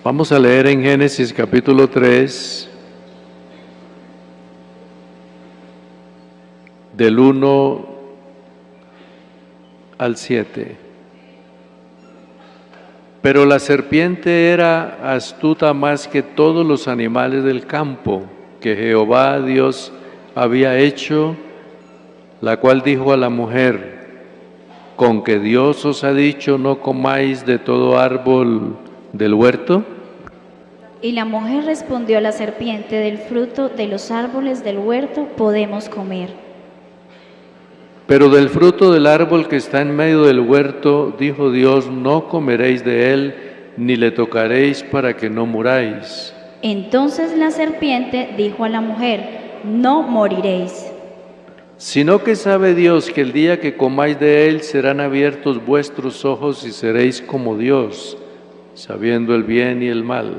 Vamos a leer en Génesis capítulo 3, del 1 al 7. Pero la serpiente era astuta más que todos los animales del campo que Jehová Dios había hecho, la cual dijo a la mujer: ¿con que Dios os ha dicho no comáis de todo árbol del huerto? Y la mujer respondió a la serpiente: del fruto de los árboles del huerto podemos comer. Pero del fruto del árbol que está en medio del huerto, dijo Dios: no comeréis de él, ni le tocaréis para que no muráis. Entonces la serpiente dijo a la mujer: no moriréis. Sino que sabe Dios que el día que comáis de él serán abiertos vuestros ojos y seréis como Dios, sabiendo el bien y el mal.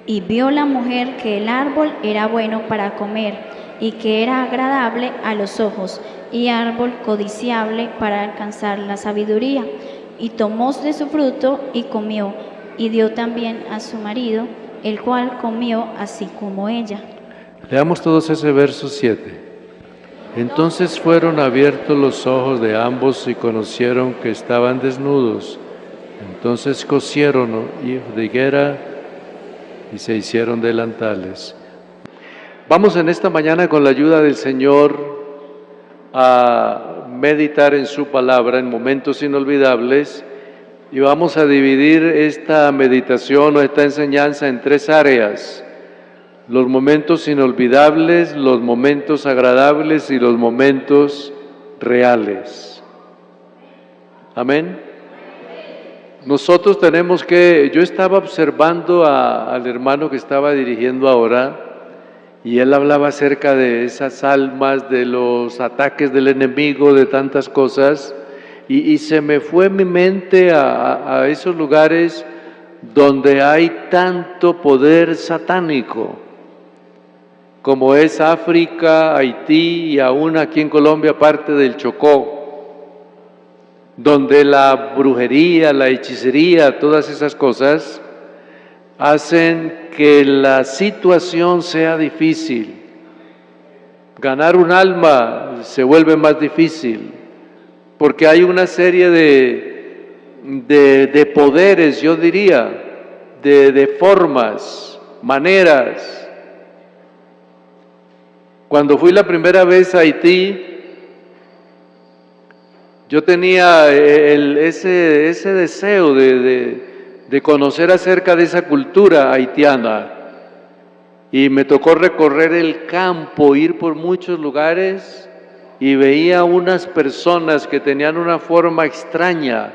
Y vio la mujer que el árbol era bueno para comer, y que era agradable a los ojos, y árbol codiciable para alcanzar la sabiduría. Y tomó de su fruto y comió, y dio también a su marido, el cual comió así como ella. Leamos todos ese verso 7. Entonces fueron abiertos los ojos de ambos y conocieron que estaban desnudos. Entonces cosieron hijos de higuera y se hicieron delantales. Vamos en esta mañana, con la ayuda del Señor, a meditar en su palabra en momentos inolvidables, y vamos a dividir esta meditación o esta enseñanza en 3 áreas: los momentos inolvidables, los momentos agradables y los momentos reales. Amén. Nosotros tenemos que, yo estaba observando al hermano que estaba dirigiendo ahora, y él hablaba acerca de esas almas, de los ataques del enemigo, de tantas cosas, y se me fue mi mente a esos lugares donde hay tanto poder satánico, como es África, Haití y aún aquí en Colombia parte del Chocó, donde la brujería, la hechicería, todas esas cosas hacen que la situación sea difícil. Ganar un alma se vuelve más difícil, porque hay una serie de poderes, yo diría, de formas, maneras. Cuando fui la primera vez a Haití, yo tenía ese deseo de conocer acerca de esa cultura haitiana, y me tocó recorrer el campo, ir por muchos lugares, y veía unas personas que tenían una forma extraña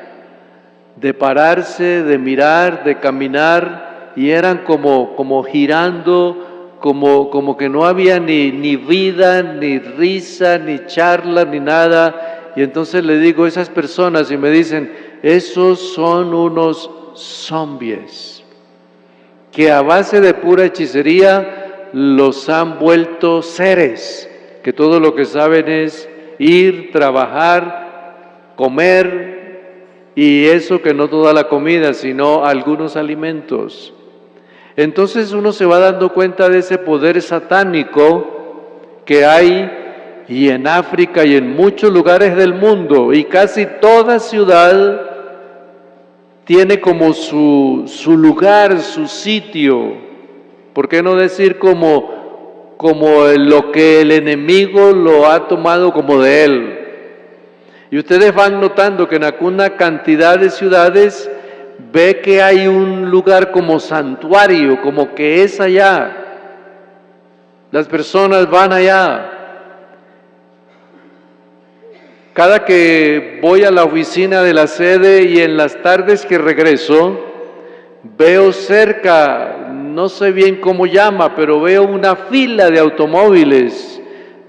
de pararse, de mirar, de caminar, y eran como girando, como que no había ni vida, ni risa, ni charla, ni nada. Y entonces le digo a esas personas, y me dicen: esos son unos zombies que a base de pura hechicería los han vuelto seres, que todo lo que saben es ir, trabajar, comer, y eso que no toda la comida, sino algunos alimentos. Entonces uno se va dando cuenta de ese poder satánico que hay, y en África y en muchos lugares del mundo, y casi toda ciudad tiene como su lugar, su sitio. ¿Por qué no decir como lo que el enemigo lo ha tomado como de él? Y ustedes van notando que en alguna cantidad de ciudades ve que hay un lugar como santuario, como que es allá. Las personas van allá. Cada que voy a la oficina de la sede y en las tardes que regreso, veo cerca, no sé bien cómo llama, pero veo una fila de automóviles,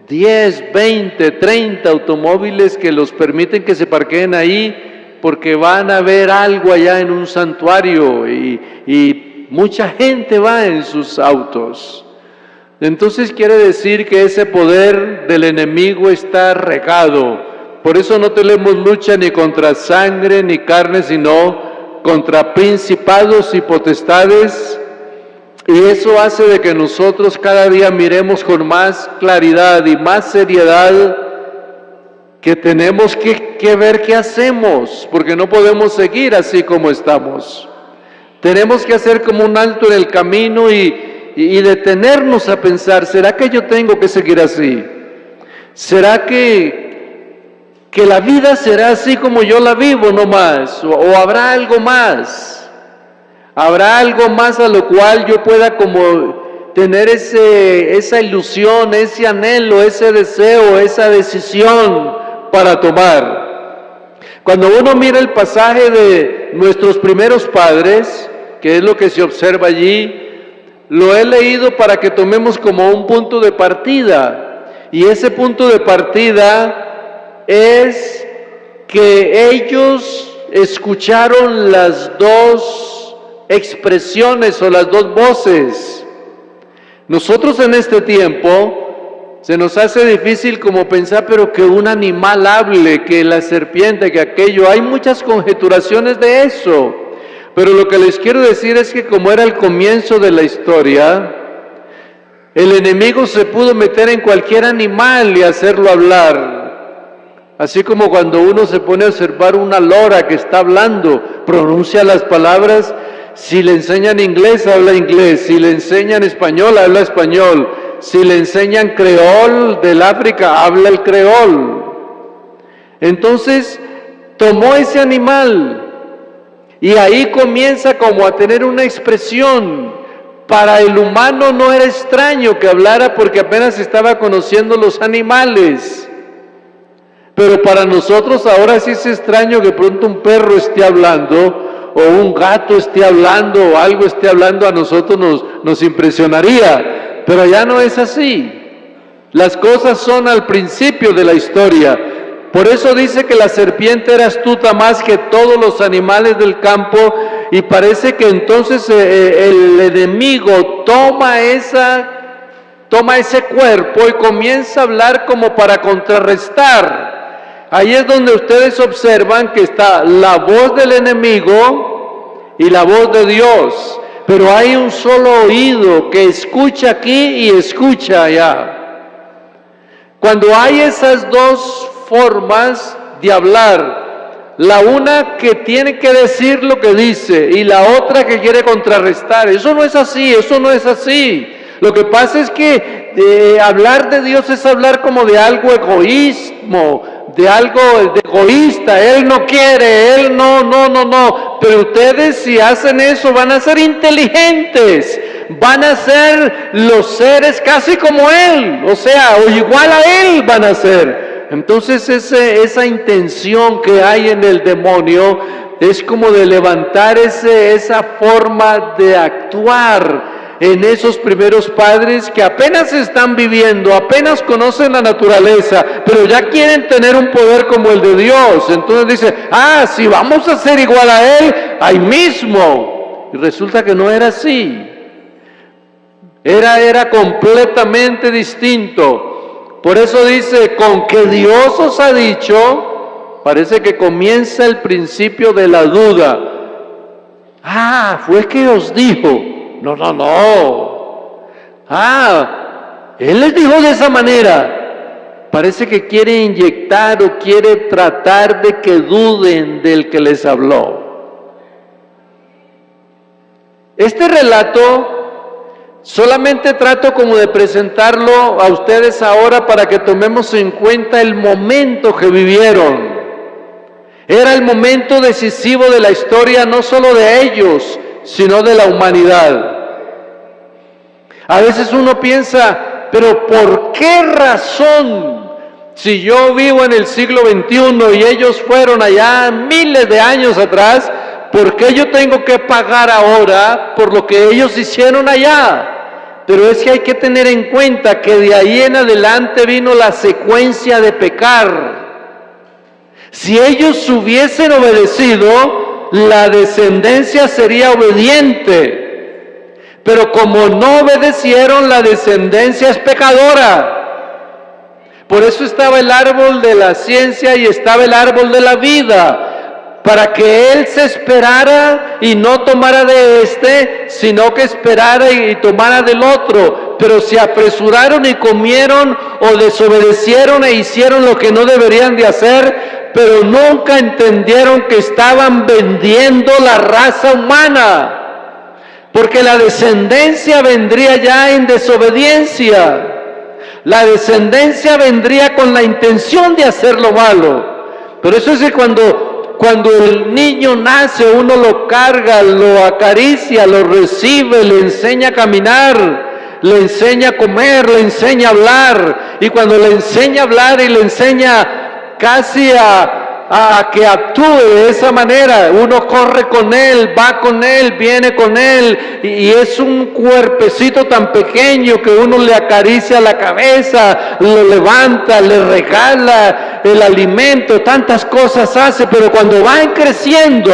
10, 20, 30 automóviles que los permiten que se parqueen ahí porque van a ver algo allá en un santuario, y mucha gente va en sus autos. Entonces quiere decir que ese poder del enemigo está regado. Por eso no tenemos lucha ni contra sangre ni carne, sino contra principados y potestades Y eso hace de que nosotros cada día miremos con más claridad y más seriedad que tenemos que ver qué hacemos, porque no podemos seguir así como estamos. Tenemos que hacer como un alto en el camino y detenernos a pensar, ¿será que yo tengo que seguir así? ¿Será que la vida será así como yo la vivo nomás? ¿O habrá algo más? ¿Habrá algo más a lo cual yo pueda como tener esa ilusión, ese anhelo, ese deseo, esa decisión para tomar? Cuando uno mira el pasaje de nuestros primeros padres, que es lo que se observa allí, lo he leído para que tomemos como un punto de partida. Y ese punto de partida es que ellos escucharon las dos expresiones o las dos voces. Nosotros en este tiempo se nos hace difícil como pensar, pero que un animal hable, que la serpiente, que aquello, hay muchas conjeturaciones de eso, pero lo que les quiero decir es que como era el comienzo de la historia, el enemigo se pudo meter en cualquier animal y hacerlo hablar. Así como cuando uno se pone a observar una lora que está hablando, pronuncia las palabras. Si le enseñan inglés, habla inglés. Si le enseñan español, habla español. Si le enseñan creol del África, habla el creol. Entonces, tomó ese animal y ahí comienza como a tener una expresión. Para el humano no era extraño que hablara porque apenas estaba conociendo los animales. Pero para nosotros ahora sí es extraño que pronto un perro esté hablando, o un gato esté hablando, o algo esté hablando, a nosotros nos impresionaría, pero ya no es así. Las cosas son al principio de la historia. Por eso dice que la serpiente era astuta más que todos los animales del campo, y parece que entonces el enemigo toma ese cuerpo y comienza a hablar como para contrarrestar. Ahí es donde ustedes observan que está la voz del enemigo y la voz de Dios, pero hay un solo oído que escucha aquí y escucha allá. Cuando hay esas dos formas de hablar, la una que tiene que decir lo que dice y la otra que quiere contrarrestar, eso no es así, eso no es así. Lo que pasa es que hablar de Dios es hablar como de algo egoísmo, de algo egoísta. Él no quiere, Él no. Pero ustedes si hacen eso van a ser inteligentes, van a ser los seres casi como Él, o sea, o igual a Él van a ser. Entonces esa intención que hay en el demonio es como de levantar esa forma de actuar en esos primeros padres que apenas están viviendo, apenas conocen la naturaleza, pero ya quieren tener un poder como el de Dios. Entonces dice, si vamos a ser igual a Él, ahí mismo. Y resulta que no era así. Era completamente distinto. Por eso dice, con que Dios os ha dicho, parece que comienza el principio de la duda. Fue que os dijo. No. Él les dijo de esa manera. Parece que quiere inyectar o quiere tratar de que duden del que les habló. Este relato solamente trato como de presentarlo a ustedes ahora para que tomemos en cuenta el momento que vivieron. Era el momento decisivo de la historia, no solo de ellos, sino de la humanidad. A veces uno piensa, pero ¿por qué razón? Si yo vivo en el siglo XXI y ellos fueron allá miles de años atrás, ¿por qué yo tengo que pagar ahora por lo que ellos hicieron allá? Pero es que hay que tener en cuenta que de ahí en adelante vino la secuencia de pecar. Si ellos hubiesen obedecido, la descendencia sería obediente, pero como no obedecieron, la descendencia es pecadora. Por eso estaba el árbol de la ciencia y estaba el árbol de la vida, para que él se esperara y no tomara de este, sino que esperara y tomara del otro. Pero se apresuraron y comieron o desobedecieron e hicieron lo que no deberían de hacer, pero nunca entendieron que estaban vendiendo la raza humana, porque la descendencia vendría ya en desobediencia. La descendencia vendría con la intención de hacer lo malo. Pero eso es que cuando el niño nace, uno lo carga, lo acaricia, lo recibe, le enseña a caminar, le enseña a comer, le enseña a hablar. Y cuando le enseña a hablar y le enseña casi a que actúe de esa manera, uno corre con él, va con él, viene con él, y es un cuerpecito tan pequeño que uno le acaricia la cabeza, lo levanta, le regala el alimento, tantas cosas hace. Pero cuando van creciendo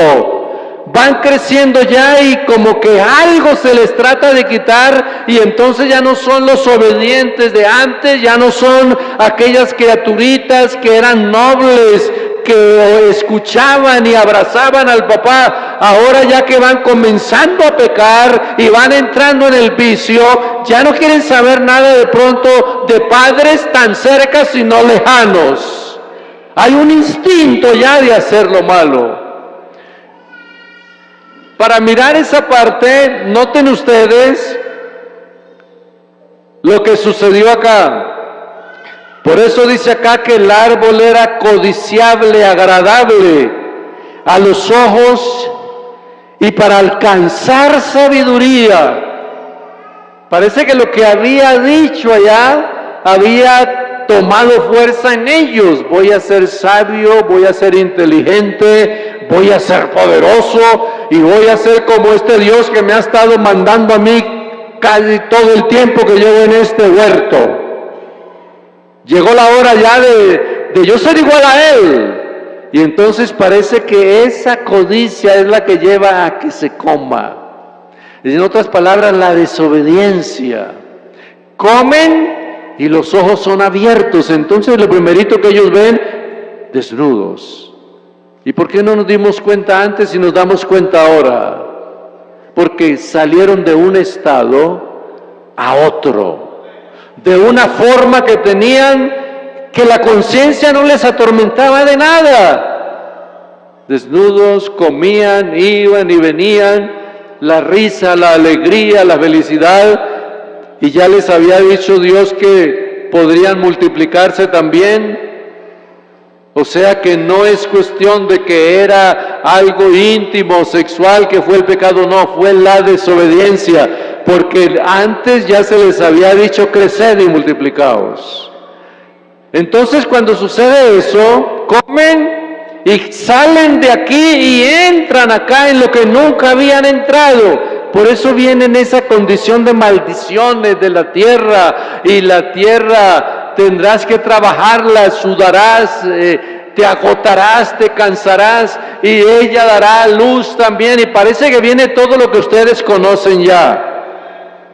ya y como que algo se les trata de quitar, y entonces ya no son los obedientes de antes, ya no son aquellas criaturitas que eran nobles, que escuchaban y abrazaban al papá. Ahora ya que van comenzando a pecar y van entrando en el vicio, ya no quieren saber nada de pronto de padres tan cerca sino lejanos. Hay un instinto ya de hacer lo malo. Para mirar esa parte, noten ustedes lo que sucedió acá. Por eso dice acá que el árbol era codiciable, agradable a los ojos y para alcanzar sabiduría. Parece que lo que había dicho allá había tomado fuerza en ellos. Voy a ser sabio, voy a ser inteligente, voy a ser poderoso y voy a ser como este Dios que me ha estado mandando a mí casi todo el tiempo que llevo en este huerto. Llegó la hora ya de yo ser igual a Él. Y entonces parece que esa codicia es la que lleva a que se coma. En otras palabras, la desobediencia. Comen y los ojos son abiertos. Entonces lo primerito que ellos ven, desnudos. ¿Y por qué no nos dimos cuenta antes y nos damos cuenta ahora? Porque salieron de un estado a otro. De una forma que tenían que la conciencia no les atormentaba de nada. Desnudos, comían, iban y venían, la risa, la alegría, la felicidad, y ya les había dicho Dios que podrían multiplicarse también. O sea que no es cuestión de que era algo íntimo, sexual, que fue el pecado, no, fue la desobediencia, porque antes ya se les había dicho creced y multiplicaos. Entonces cuando sucede eso, comen y salen de aquí y entran acá en lo que nunca habían entrado. Por eso viene en esa condición de maldiciones de la tierra, y la tierra tendrás que trabajarla, sudarás, te agotarás, te cansarás, y ella dará luz también, y parece que viene todo lo que ustedes conocen ya.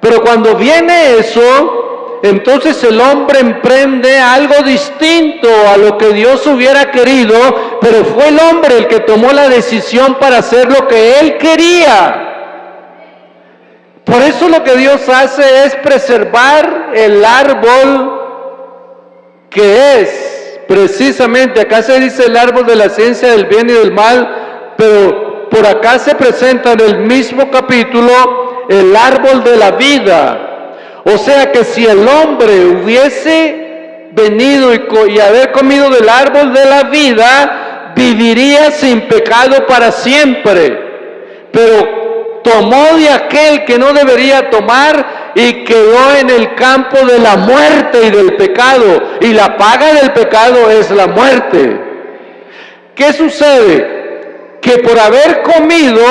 Pero cuando viene eso, entonces el hombre emprende algo distinto a lo que Dios hubiera querido, pero fue el hombre el que tomó la decisión para hacer lo que él quería. Por eso lo que Dios hace es preservar el árbol que es precisamente, acá se dice el árbol de la ciencia del bien y del mal, pero por acá se presenta en el mismo capítulo el árbol de la vida. O sea que si el hombre hubiese venido y haber comido del árbol de la vida, viviría sin pecado para siempre. Pero tomó de aquel que no debería tomar y quedó en el campo de la muerte y del pecado. Y la paga del pecado es la muerte. ¿Qué sucede? Que por haber comido,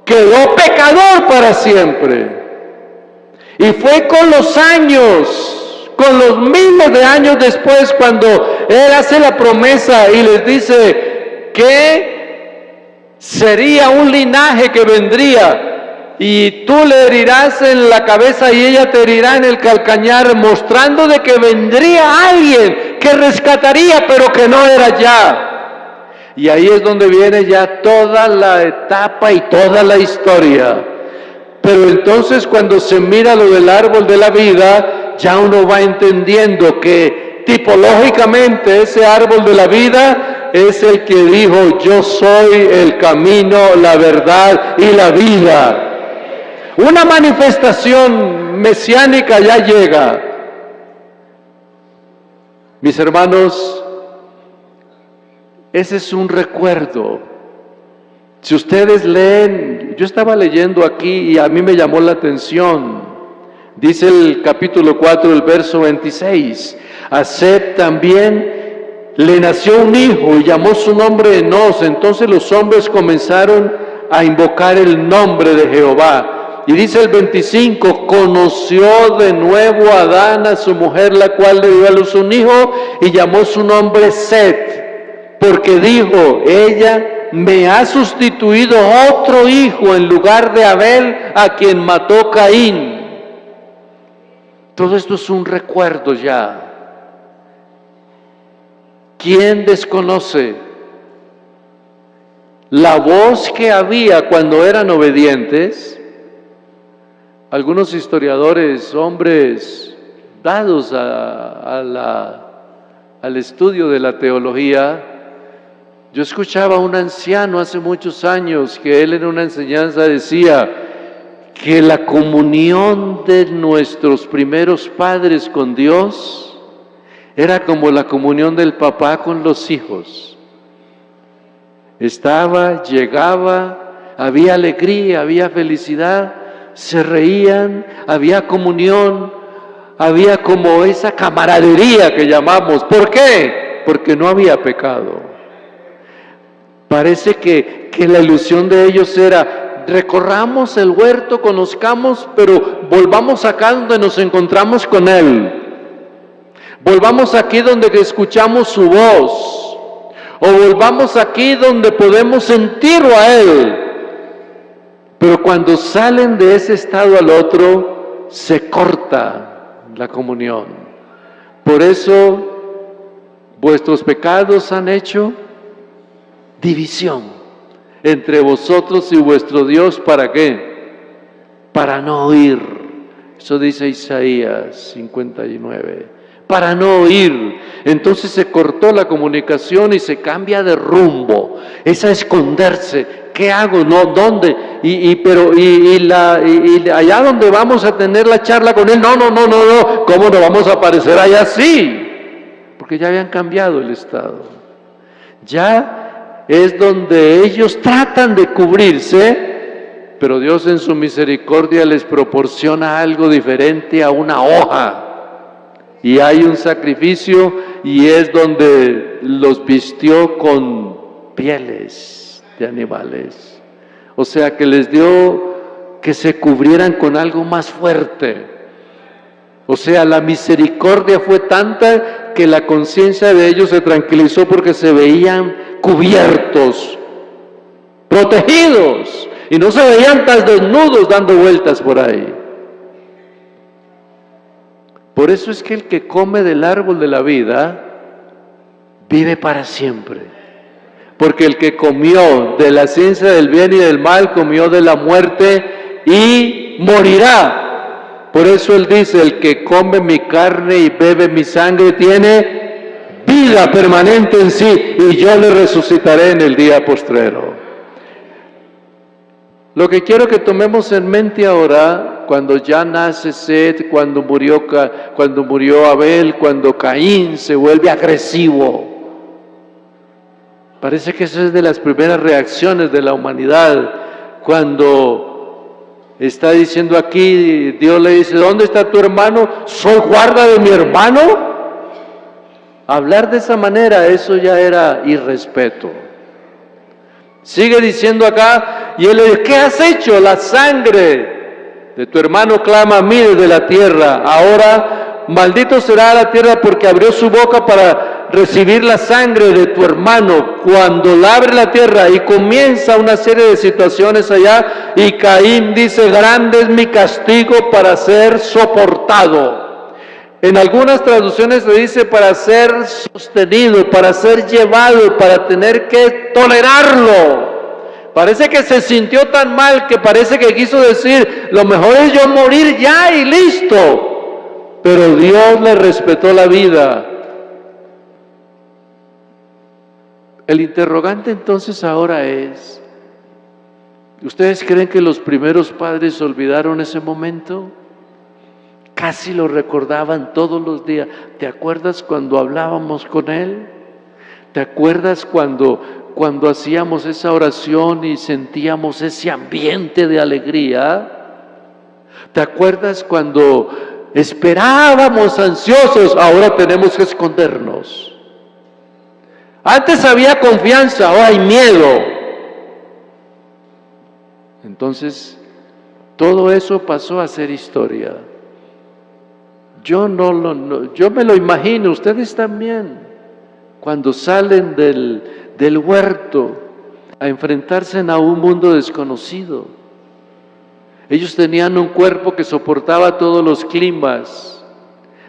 quedó pecador para siempre. Y fue con los años, con los miles de años después, cuando Él hace la promesa y les dice que sería un linaje que vendría, y tú le herirás en la cabeza y ella te herirá en el calcañar, mostrando de que vendría alguien que rescataría, pero que no era ya. Y ahí es donde viene ya toda la etapa y toda la historia. Pero entonces cuando se mira lo del árbol de la vida, ya uno va entendiendo que tipológicamente ese árbol de la vida es el que dijo: yo soy el camino, la verdad y la vida. Una manifestación mesiánica ya llega. Mis hermanos, ese es un recuerdo. Si ustedes leen, yo estaba leyendo aquí y a mí me llamó la atención. Dice el capítulo 4, el verso 26. A Set también le nació un hijo y llamó su nombre Enos. Entonces los hombres comenzaron a invocar el nombre de Jehová. Y dice el 25, conoció de nuevo Adán a su mujer, la cual le dio a luz un hijo, y llamó su nombre Set, porque dijo: ella me ha sustituido otro hijo en lugar de Abel, a quien mató Caín. Todo esto es un recuerdo ya. ¿Quién desconoce la voz que había cuando eran obedientes? Algunos historiadores, hombres dados al estudio de la teología, yo escuchaba a un anciano hace muchos años que él en una enseñanza decía que la comunión de nuestros primeros padres con Dios era como la comunión del papá con los hijos. Estaba, llegaba, había alegría, había felicidad, se reían, había comunión, había como esa camaradería que llamamos. ¿Por qué? Porque no había pecado. Parece que la ilusión de ellos era: recorramos el huerto, conozcamos, pero volvamos acá donde nos encontramos con Él. Volvamos aquí donde escuchamos su voz. O volvamos aquí donde podemos sentirlo a Él. Pero cuando salen de ese estado al otro, se corta la comunión. Por eso, vuestros pecados han hecho división entre vosotros y vuestro Dios. ¿Para qué? Para no oír. Eso dice Isaías 59. Para no oír. Entonces se cortó la comunicación y se cambia de rumbo. Es a esconderse. ¿Qué hago? No, ¿dónde? Pero allá donde vamos a tener la charla con él, no. ¿Cómo no vamos a aparecer allá? Sí, porque ya habían cambiado el estado. Ya es donde ellos tratan de cubrirse, pero Dios en su misericordia les proporciona algo diferente a una hoja. Y hay un sacrificio, y es donde los vistió con pieles de animales. O sea que les dio que se cubrieran con algo más fuerte. O sea, la misericordia fue tanta que la conciencia de ellos se tranquilizó porque se veían cubiertos, protegidos, y no se veían tan desnudos dando vueltas por ahí. Por eso es que el que come del árbol de la vida vive para siempre. Porque el que comió de la ciencia del bien y del mal, comió de la muerte y morirá. Por eso él dice: el que come mi carne y bebe mi sangre tiene vida permanente en sí, y yo le resucitaré en el día postrero. Lo que quiero que tomemos en mente ahora, cuando ya nace Set, cuando murió Abel, cuando Caín se vuelve agresivo. Parece que esa es de las primeras reacciones de la humanidad, cuando está diciendo aquí, Dios le dice: ¿dónde está tu hermano? ¿Soy guarda de mi hermano? Hablar de esa manera, eso ya era irrespeto. Sigue diciendo acá, y él le dice: ¿qué has hecho? La sangre de tu hermano clama a mí desde la tierra. Ahora maldito será la tierra porque abrió su boca para recibir la sangre de tu hermano. Cuando la abre la tierra, y comienza una serie de situaciones allá, y Caín dice: grande es mi castigo para ser soportado. En algunas traducciones se dice para ser sostenido, para ser llevado, para tener que tolerarlo. Parece que se sintió tan mal que parece que quiso decir, lo mejor es yo morir ya y listo. Pero Dios le respetó la vida. El interrogante entonces ahora es, ¿ustedes creen que los primeros padres olvidaron ese momento? Casi lo recordaban todos los días. ¿Te acuerdas cuando hablábamos con él? ¿Te acuerdas cuando hacíamos esa oración y sentíamos ese ambiente de alegría? ¿Te acuerdas cuando esperábamos ansiosos? Ahora tenemos que escondernos. Antes había confianza, ahora hay miedo. Entonces, todo eso pasó a ser historia. Yo me lo imagino, ustedes también, cuando salen del huerto a enfrentarse a un mundo desconocido. Ellos tenían un cuerpo que soportaba todos los climas,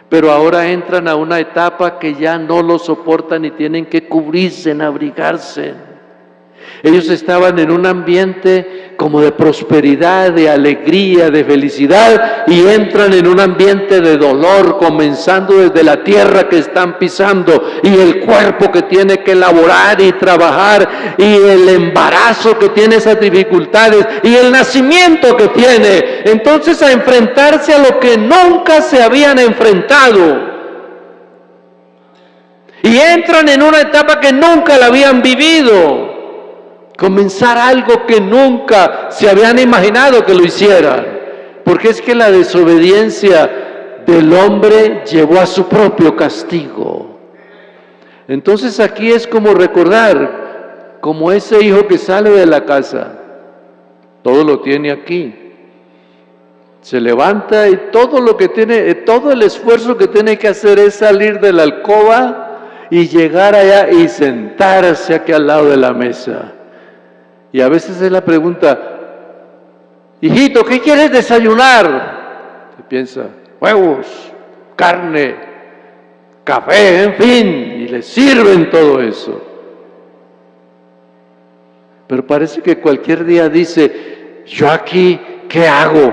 pero ahora entran a una etapa que ya no lo soportan y tienen que cubrirse, abrigarse. Ellos estaban en un ambiente como de prosperidad, de alegría, de felicidad, y entran en un ambiente de dolor, comenzando desde la tierra que están pisando, y el cuerpo que tiene que elaborar y trabajar, y el embarazo que tiene esas dificultades, y el nacimiento que tiene. Entonces, a enfrentarse a lo que nunca se habían enfrentado. Y entran en una etapa que nunca la habían vivido. Comenzar algo que nunca se habían imaginado que lo hicieran. Porque es que la desobediencia del hombre llevó a su propio castigo. Entonces aquí es como recordar, como ese hijo que sale de la casa, todo lo tiene aquí. Se levanta y todo lo que tiene, todo el esfuerzo que tiene que hacer es salir de la alcoba y llegar allá y sentarse aquí al lado de la mesa. Y a veces es la pregunta, hijito, ¿qué quieres desayunar? Se piensa, huevos, carne, café, en fin, y le sirven todo eso. Pero parece que cualquier día dice, yo aquí, ¿qué hago?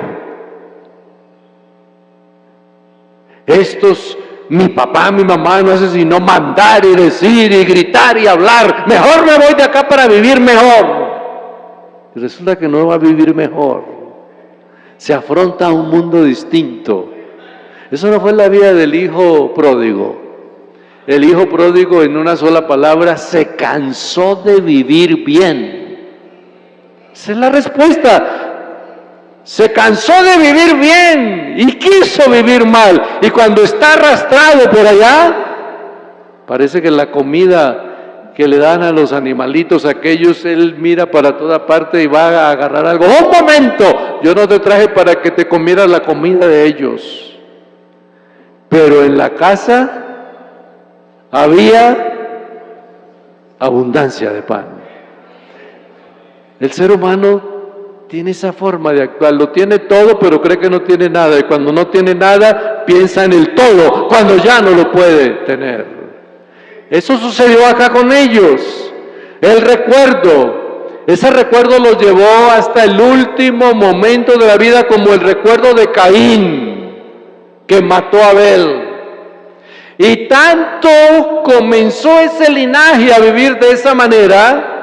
Mi papá, mi mamá no hace sino mandar y decir y gritar y hablar, mejor me voy de acá para vivir mejor. Y resulta que no va a vivir mejor. Se afronta a un mundo distinto. Eso no fue la vida del hijo pródigo. El hijo pródigo, en una sola palabra, se cansó de vivir bien. Esa es la respuesta. Se cansó de vivir bien y quiso vivir mal. Y cuando está arrastrado por allá, parece que la comida que le dan a los animalitos aquellos, él mira para toda parte y va a agarrar algo. ¡Un momento! Yo no te traje para que te comieras la comida de ellos. Pero en la casa había abundancia de pan. El ser humano tiene esa forma de actuar, lo tiene todo pero cree que no tiene nada, y cuando no tiene nada piensa en el todo, cuando ya no lo puede tener. Eso sucedió acá con ellos. El recuerdo, ese recuerdo los llevó hasta el último momento de la vida, como el recuerdo de Caín, que mató a Abel. Y tanto comenzó ese linaje a vivir de esa manera,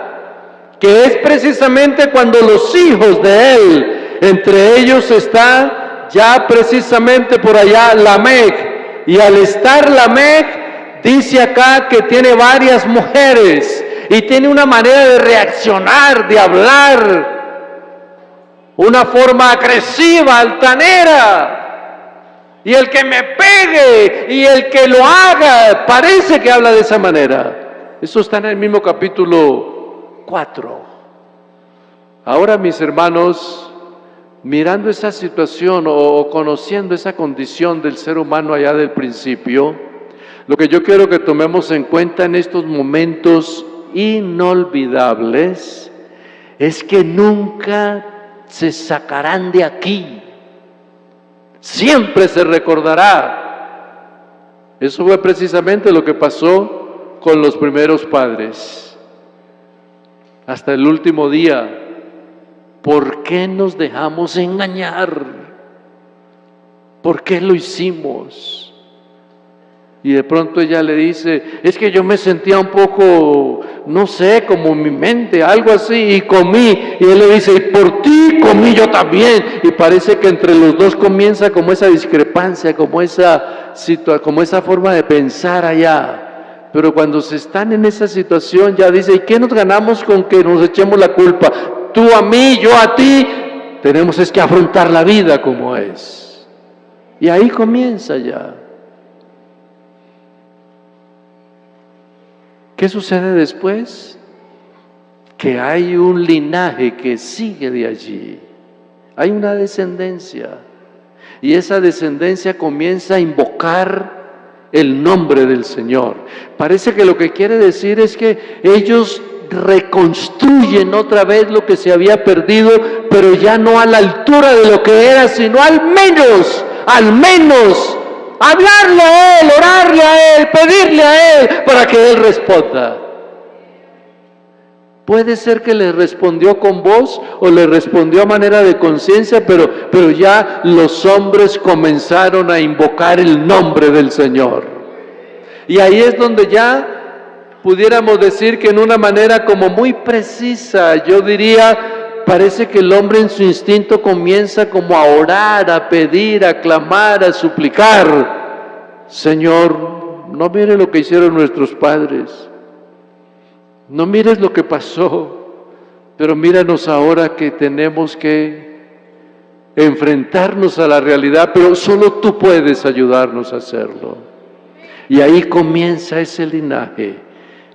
que es precisamente cuando los hijos de él, entre ellos está ya precisamente por allá Lamec, y al estar Lamec, dice acá que tiene varias mujeres y tiene una manera de reaccionar, de hablar, una forma agresiva, altanera. Y el que me pegue y el que lo haga, parece que habla de esa manera. Eso está en el mismo capítulo 4. Ahora, mis hermanos, mirando esa situación o conociendo esa condición del ser humano allá del principio, lo que yo quiero que tomemos en cuenta en estos momentos inolvidables es que nunca se sacarán de aquí. Siempre se recordará Eso fue precisamente lo que pasó con los primeros padres. Hasta el último día, ¿por qué nos dejamos engañar? ¿Por qué lo hicimos? Y de pronto ella le dice, es que yo me sentía un poco, no sé, como mi mente, algo así, y comí. Y él le dice, y por ti comí yo también. Y parece que entre los dos comienza como esa discrepancia, como esa forma de pensar allá. Pero cuando se están en esa situación ya dice, ¿y qué nos ganamos con que nos echemos la culpa? Tú a mí, yo a ti. Tenemos es que afrontar la vida como es. Y ahí comienza ya. ¿Qué sucede después? Que hay un linaje que sigue de allí. Hay una descendencia. Y esa descendencia comienza a invocar el nombre del Señor. Parece que lo que quiere decir es que ellos reconstruyen otra vez lo que se había perdido, pero ya no a la altura de lo que era, sino al menos, hablarle a Él, orarle a Él, pedirle a Él, para que Él responda. Puede ser que le respondió con voz o le respondió a manera de conciencia, pero ya los hombres comenzaron a invocar el nombre del Señor. Y ahí es donde ya pudiéramos decir que en una manera como muy precisa, yo diría, parece que el hombre en su instinto comienza como a orar, a pedir, a clamar, a suplicar. Señor, no mire lo que hicieron nuestros padres. No mires lo que pasó, pero míranos ahora que tenemos que enfrentarnos a la realidad, pero solo tú puedes ayudarnos a hacerlo. Y ahí comienza ese linaje.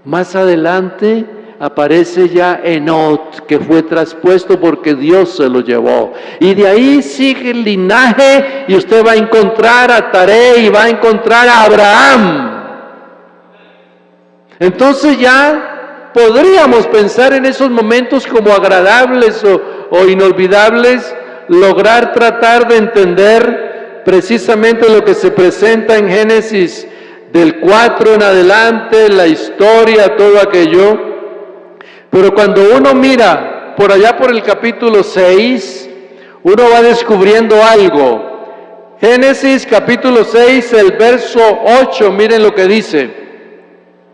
Más adelante aparece ya Enot, que fue traspuesto porque Dios se lo llevó. Y de ahí sigue el linaje y usted va a encontrar a Taré y va a encontrar a Abraham. Entonces ya podríamos pensar en esos momentos como agradables o inolvidables, lograr tratar de entender precisamente lo que se presenta en Génesis del 4 en adelante, la historia, todo aquello. Pero cuando uno mira por allá por el capítulo 6, uno va descubriendo algo. Génesis capítulo 6, el verso 8, miren lo que dice.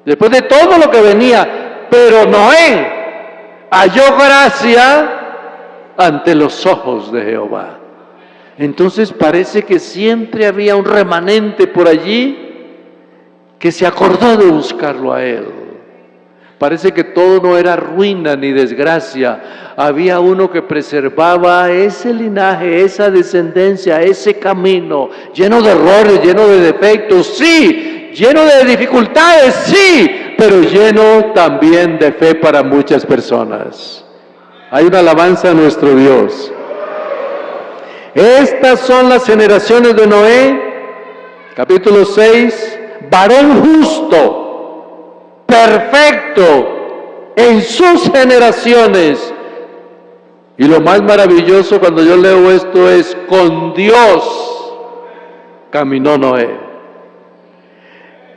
Después de todo lo que venía, pero Noé halló gracia ante los ojos de Jehová. Entonces parece que siempre había un remanente por allí que se acordó de buscarlo a él. Parece que todo no era ruina ni desgracia. Había uno que preservaba ese linaje, esa descendencia, ese camino, lleno de errores, lleno de defectos, sí, lleno de dificultades, sí, pero lleno también de fe para muchas personas. Hay una alabanza a nuestro Dios. Estas son las generaciones de Noé, capítulo 6, varón justo, perfecto en sus generaciones. Y lo más maravilloso cuando yo leo esto es, con Dios caminó Noé.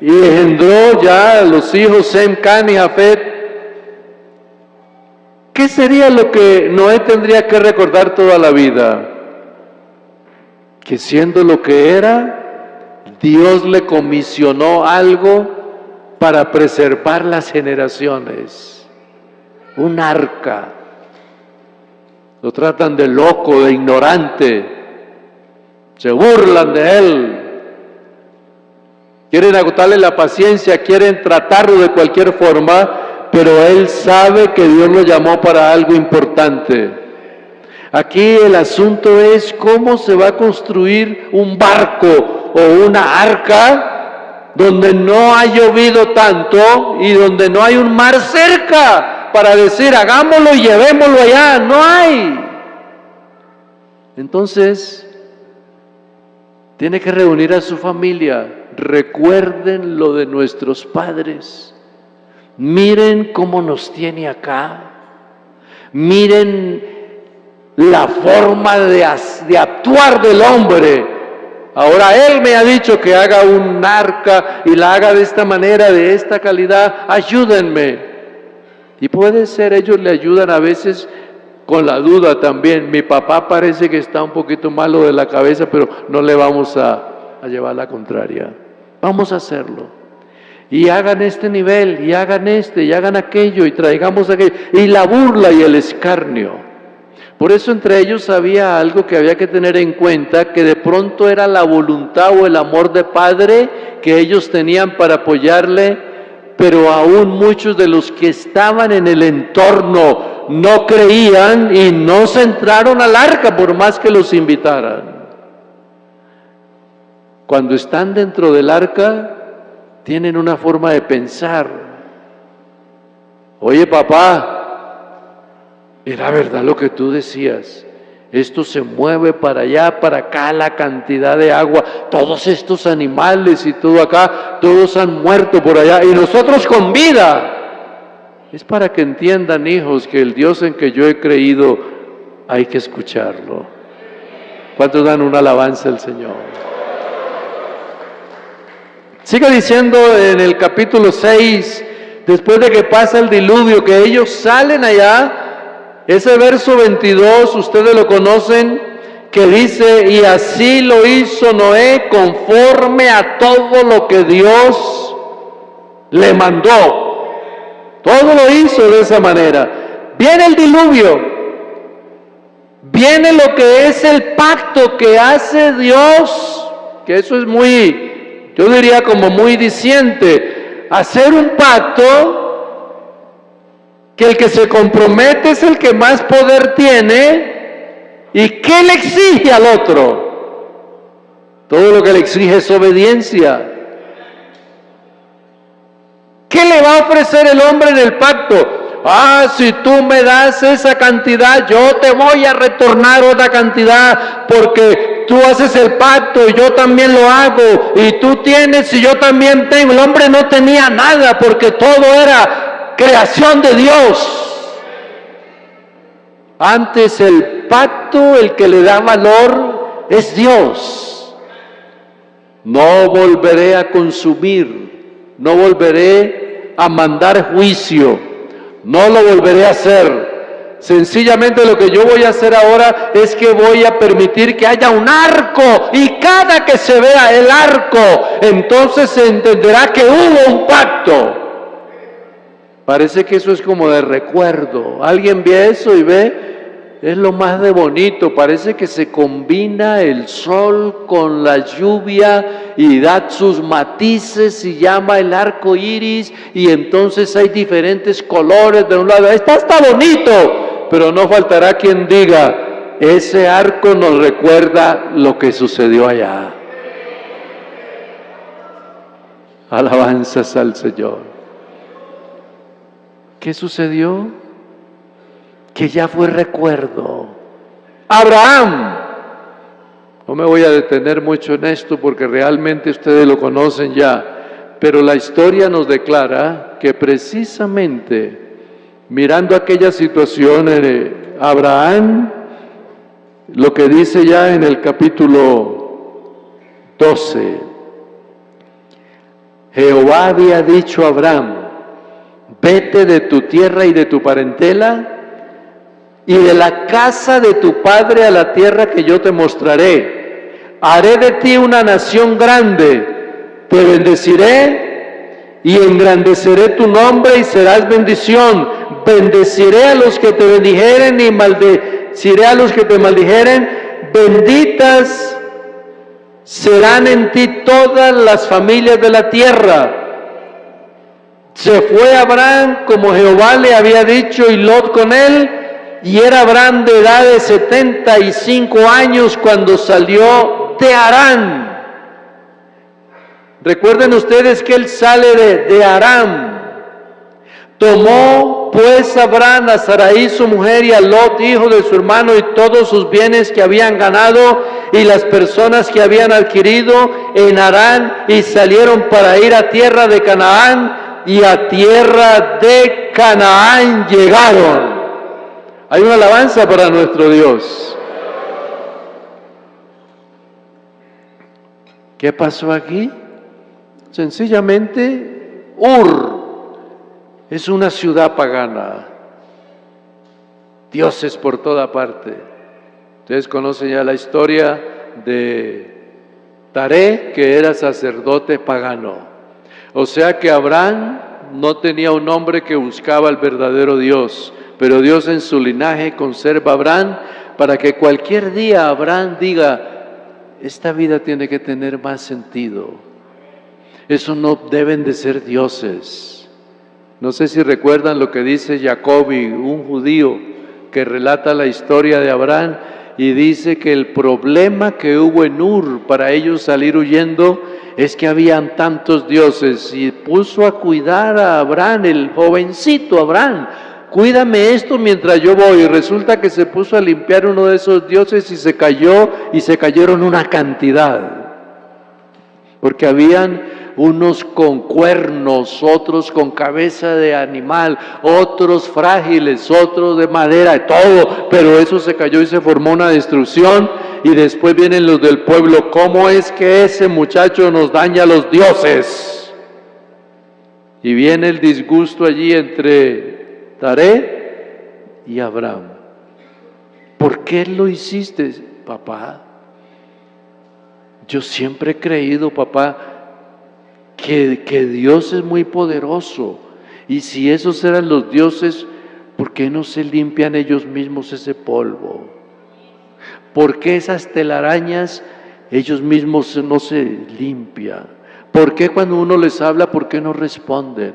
Y engendró ya los hijos Sem, Can y Jafet. ¿Qué sería lo que Noé tendría que recordar toda la vida? Que siendo lo que era, Dios le comisionó algo para preservar las generaciones. Un arca. Lo tratan de loco, de ignorante. Se burlan de él. Quieren agotarle la paciencia, quieren tratarlo de cualquier forma, pero él sabe que Dios lo llamó para algo importante. Aquí el asunto es cómo se va a construir un barco o una arca donde no ha llovido tanto y donde no hay un mar cerca para decir hagámoslo y llevémoslo allá. No hay. Entonces tiene que reunir a su familia. Recuerden lo de nuestros padres. Miren cómo nos tiene acá. Miren la forma de actuar del hombre. Ahora Él me ha dicho que haga un arca y la haga de esta manera, de esta calidad, ayúdenme. Y puede ser, ellos le ayudan a veces con la duda también. Mi papá parece que está un poquito malo de la cabeza, pero no le vamos a llevar la contraria. Vamos a hacerlo. Y hagan este nivel, y hagan este, y hagan aquello, y traigamos aquello. Y la burla y el escarnio. Por eso entre ellos había algo que había que tener en cuenta, que de pronto era la voluntad o el amor de padre que ellos tenían para apoyarle, pero aún muchos de los que estaban en el entorno no creían y no se entraron al arca por más que los invitaran. Cuando están dentro del arca, tienen una forma de pensar. Oye, papá, era verdad lo que tú decías. Esto se mueve para allá, para acá, la cantidad de agua. Todos estos animales y todo acá, todos han muerto por allá. Y nosotros con vida. Es para que entiendan, hijos, que el Dios en que yo he creído, hay que escucharlo. ¿Cuántos dan una alabanza al Señor? Sigue diciendo en el capítulo 6, después de que pasa el diluvio, que ellos salen allá. Ese verso 22, ustedes lo conocen, que dice, y así lo hizo Noé conforme a todo lo que Dios le mandó. Todo lo hizo de esa manera. Viene el diluvio, viene lo que es el pacto que hace Dios, que eso es muy, yo diría como muy diciente, hacer un pacto que el que se compromete es el que más poder tiene. ¿Y qué le exige al otro? Todo lo que le exige es obediencia. ¿Qué le va a ofrecer el hombre en el pacto? Ah, si tú me das esa cantidad, yo te voy a retornar otra cantidad, porque tú haces el pacto y yo también lo hago, y tú tienes y yo también tengo. El hombre no tenía nada porque todo era creación de Dios. Antes el pacto, el que le da valor es Dios. No volveré a consumir, no volveré a mandar juicio, no lo volveré a hacer. Sencillamente lo que yo voy a hacer ahora es que voy a permitir que haya un arco, y cada que se vea el arco, entonces se entenderá que hubo un pacto. Parece que eso es como de recuerdo. Alguien ve eso y ve, es lo más de bonito. Parece que se combina el sol con la lluvia y da sus matices y llama el arco iris, y entonces hay diferentes colores de un lado. Está bonito, pero no faltará quien diga, ese arco nos recuerda lo que sucedió allá. Alabanzas al Señor. ¿Qué sucedió? Que ya fue recuerdo. Abraham. No me voy a detener mucho en esto porque realmente ustedes lo conocen ya, pero la historia nos declara que precisamente mirando aquella situación, Abraham, lo que dice ya en el capítulo 12, Jehová había dicho a Abraham, vete de tu tierra y de tu parentela y de la casa de tu padre a la tierra que yo te mostraré. Haré de ti una nación grande, te bendeciré y engrandeceré tu nombre y serás bendición. Bendeciré a los que te bendijeren y maldeciré a los que te maldijeren. Benditas serán en ti todas las familias de la tierra. Se fue Abraham como Jehová le había dicho, y Lot con él, y era Abraham de edad de 75 años cuando salió de Harán. Recuerden ustedes que él sale de Harán. Tomó pues Abraham a Sarai su mujer y a Lot hijo de su hermano y todos sus bienes que habían ganado y las personas que habían adquirido en Harán, y salieron para ir a tierra de Canaán, y a tierra de Canaán llegaron. Hay una alabanza para nuestro Dios. ¿Qué pasó aquí? Sencillamente, Ur es una ciudad pagana. Dioses por toda parte. Ustedes conocen ya la historia de Taré, que era sacerdote pagano. O sea que Abraham no tenía un hombre que buscaba al verdadero Dios, pero Dios en su linaje conserva a Abraham para que cualquier día Abraham diga, esta vida tiene que tener más sentido. Eso no deben de ser dioses. No sé si recuerdan lo que dice Jacobi, un judío que relata la historia de Abraham y dice que el problema que hubo en Ur para ellos salir huyendo es que habían tantos dioses, y puso a cuidar a Abraham, el jovencito Abraham. Cuídame esto mientras yo voy. Y resulta que se puso a limpiar uno de esos dioses y se cayó, y se cayeron una cantidad. Porque habían unos con cuernos, otros con cabeza de animal, otros frágiles, otros de madera, todo, pero eso se cayó y se formó una destrucción. Y después vienen los del pueblo, ¿cómo es que ese muchacho nos daña a los dioses? Y viene el disgusto allí entre Taré y Abraham. ¿Por qué lo hiciste, papá? Yo siempre he creído, papá, que Dios es muy poderoso, y si esos eran los dioses, ¿por qué no se limpian ellos mismos ese polvo? ¿Por qué esas telarañas ellos mismos no se limpian? ¿Por qué cuando uno les habla, por qué no responden?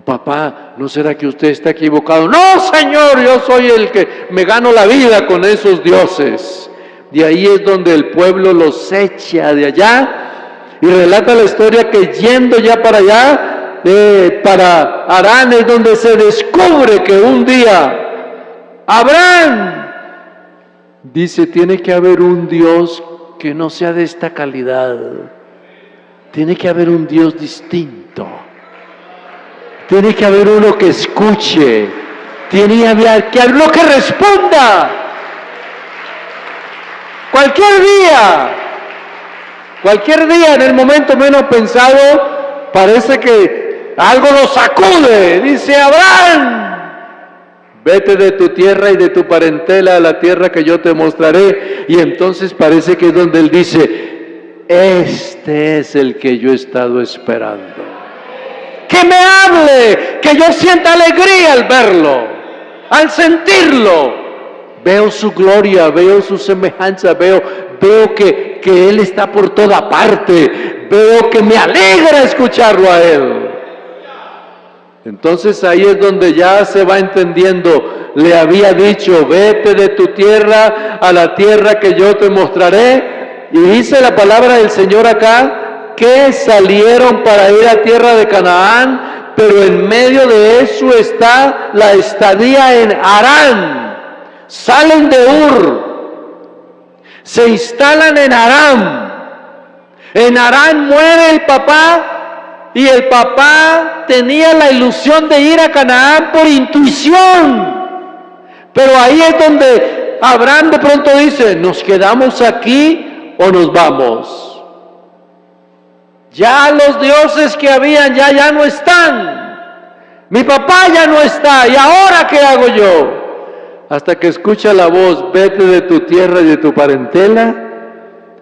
Papá, ¿no será que usted está equivocado? No, Señor, yo soy el que me gano la vida con esos dioses. De ahí es donde el pueblo los echa de allá. Y relata la historia que yendo ya para allá, para Harán, es donde se descubre que un día Abraham dice, tiene que haber un Dios que no sea de esta calidad. Tiene que haber un Dios distinto. Tiene que haber uno que escuche. Tiene que haber uno que responda. Cualquier día, en el momento menos pensado, parece que algo lo sacude. Dice Abraham, vete de tu tierra y de tu parentela a la tierra que yo te mostraré. Y entonces parece que es donde él dice, este es el que yo he estado esperando. Que me hable, que yo sienta alegría al verlo, al sentirlo. Veo su gloria, veo su semejanza, veo que Él está por toda parte, veo que me alegra escucharlo a Él. Entonces ahí es donde ya se va entendiendo. Le había dicho, vete de tu tierra a la tierra que yo te mostraré. Y dice la palabra del Señor acá, que salieron para ir a tierra de Canaán, pero en medio de eso está la estadía en Harán. Salen de Ur, se instalan en Harán. En Harán muere el papá, y el papá tenía la ilusión de ir a Canaán por intuición. Pero ahí es donde Abraham de pronto dice, ¿nos quedamos aquí o nos vamos? Ya los dioses que habían ya no están. Mi papá ya no está, ¿y ahora qué hago yo? Hasta que escucha la voz, vete de tu tierra y de tu parentela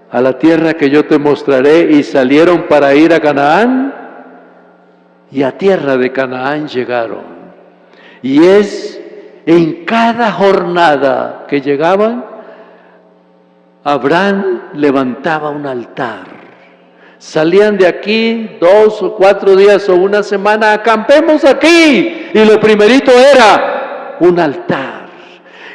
a la tierra que yo te mostraré. Y salieron para ir a Canaán, y a tierra de Canaán llegaron. Y es en cada jornada que llegaban, Abraham levantaba un altar. Salían de aquí 2 o 4 días o una semana, acampemos aquí. Y lo primerito era un altar.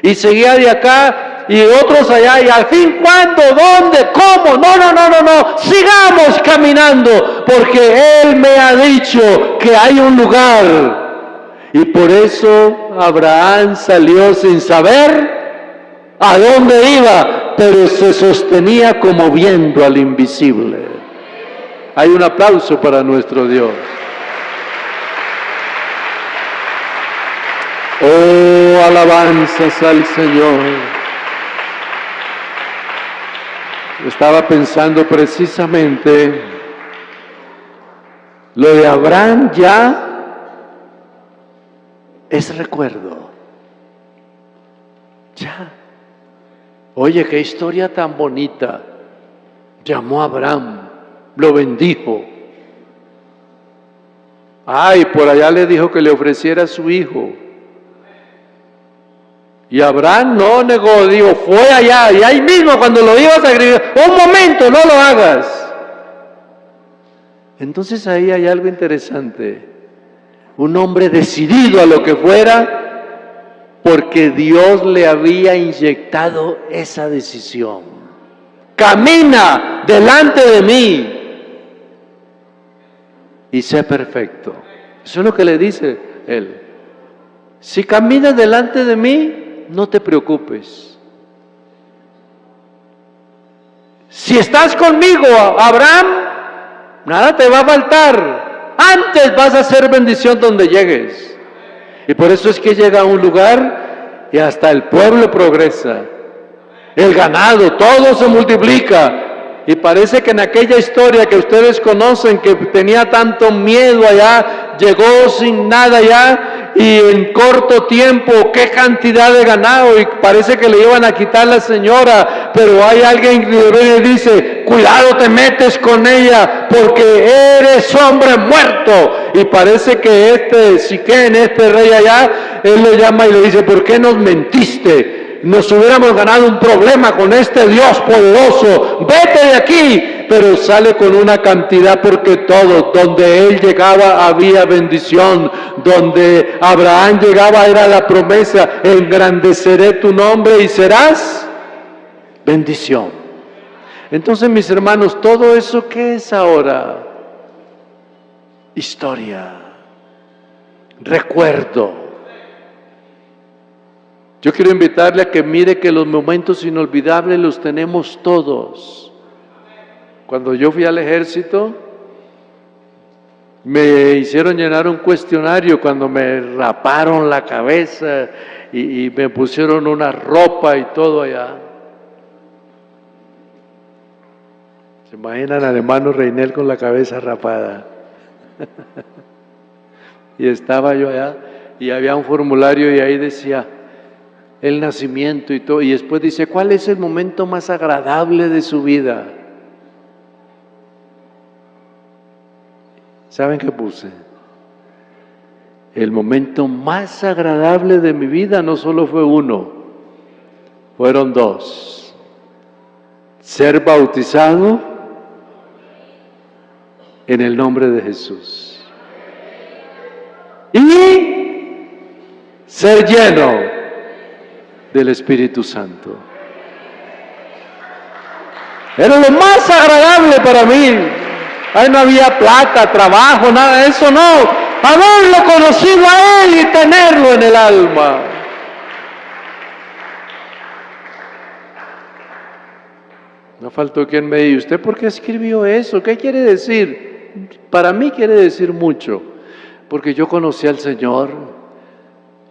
Y seguía de acá y otros allá, y al fin, ¿cuándo? ¿Dónde? ¿Cómo? No, sigamos caminando, porque Él me ha dicho que hay un lugar. Y por eso Abraham salió sin saber a dónde iba, pero se sostenía como viendo al invisible. Hay un aplauso para nuestro Dios. Oh, alabanzas al Señor. Estaba pensando precisamente, lo de Abraham ya es recuerdo. Ya. Oye, qué historia tan bonita. Llamó a Abraham, lo bendijo. Ay, por allá le dijo que le ofreciera a su hijo. Y Abraham no negó, dijo, fue allá, y ahí mismo cuando lo ibas a escribir, un momento, no lo hagas. Entonces ahí hay algo interesante. Un hombre decidido a lo que fuera, porque Dios le había inyectado esa decisión. Camina delante de mí y sé perfecto. Eso es lo que le dice él. Si caminas delante de mí, no te preocupes. Si estás conmigo, Abraham, nada te va a faltar. Antes vas a hacer bendición donde llegues. Y por eso es que llega a un lugar y hasta el pueblo progresa. El ganado, todo se multiplica. Y parece que en aquella historia que ustedes conocen, que tenía tanto miedo allá, llegó sin nada allá y en corto tiempo, qué cantidad de ganado, y parece que le iban a quitar la señora, pero hay alguien que dice, cuidado te metes con ella porque eres hombre muerto. Y parece que Siquén, este rey allá, él le llama y le dice, ¿por qué nos mentiste? Nos hubiéramos ganado un problema con este Dios poderoso, vete de aquí. Pero sale con una cantidad porque todo, donde él llegaba había bendición, donde Abraham llegaba era la promesa, engrandeceré tu nombre y serás bendición. Entonces, mis hermanos, todo eso, ¿qué es ahora? Historia, recuerdo. Yo quiero invitarle a que mire que los momentos inolvidables los tenemos todos. Cuando yo fui al ejército, me hicieron llenar un cuestionario cuando me raparon la cabeza y me pusieron una ropa y todo allá. ¿Se imaginan al hermano Reinel con la cabeza rapada? Y estaba yo allá y había un formulario y ahí decía el nacimiento y todo, y después dice, ¿cuál es el momento más agradable de su vida? ¿Saben qué puse? El momento más agradable de mi vida no solo fue uno, fueron dos. Ser bautizado en el nombre de Jesús y ser lleno del Espíritu Santo. Era lo más agradable para mí. Ahí no había plata, trabajo, nada de eso, no. Haberlo conocido a Él y tenerlo en el alma. No faltó quien me diga, ¿usted por qué escribió eso? ¿Qué quiere decir? Para mí quiere decir mucho, porque yo conocí al Señor.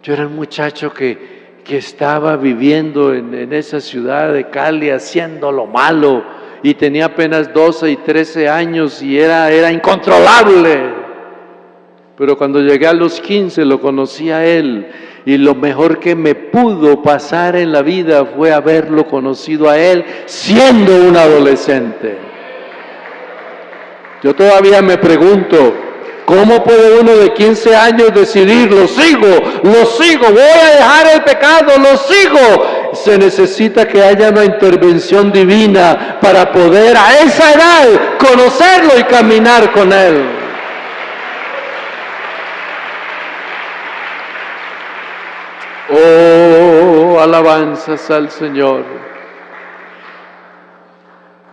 Yo era un muchacho que estaba viviendo en esa ciudad de Cali haciendo lo malo y tenía apenas 12 y 13 años y era incontrolable. Pero cuando llegué a los 15 lo conocí a Él y lo mejor que me pudo pasar en la vida fue haberlo conocido a Él siendo un adolescente. Yo todavía me pregunto, ¿cómo puede uno de 15 años decidir, lo sigo, voy a dejar el pecado, lo sigo? Se necesita que haya una intervención divina para poder a esa edad conocerlo y caminar con Él. Oh, alabanzas al Señor.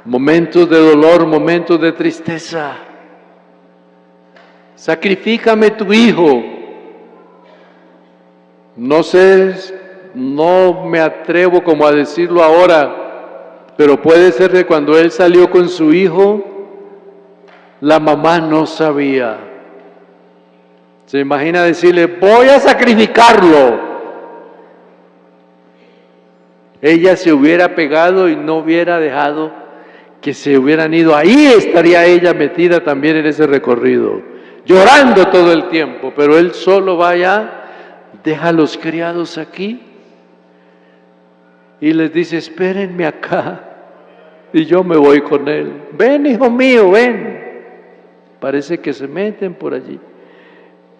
Momentos de dolor, momentos de tristeza. Sacrifícame tu hijo. No sé, no me atrevo como a decirlo ahora, pero puede ser que cuando él salió con su hijo, la mamá no sabía. Se imagina decirle, voy a sacrificarlo. Ella se hubiera pegado y no hubiera dejado que se hubieran ido, ahí estaría ella metida también en ese recorrido, llorando todo el tiempo, pero él solo va allá, deja a los criados aquí y les dice, espérenme acá y yo me voy con él. Ven, hijo mío, ven. Parece que se meten por allí.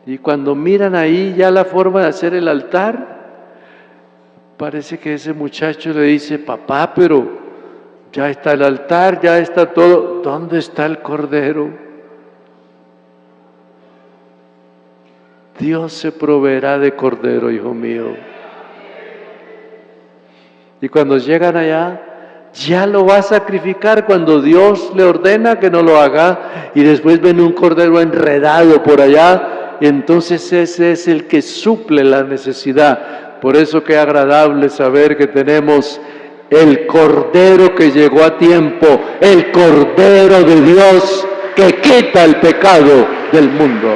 Y cuando miran ahí ya la forma de hacer el altar, parece que ese muchacho le dice, papá, pero ya está el altar, ya está todo. ¿Dónde está el cordero? Dios se proveerá de cordero, hijo mío. Y cuando llegan allá, ya lo va a sacrificar cuando Dios le ordena que no lo haga, y después ven un cordero enredado por allá, entonces ese es el que suple la necesidad. Por eso que es agradable saber que tenemos el cordero que llegó a tiempo, el cordero de Dios que quita el pecado del mundo.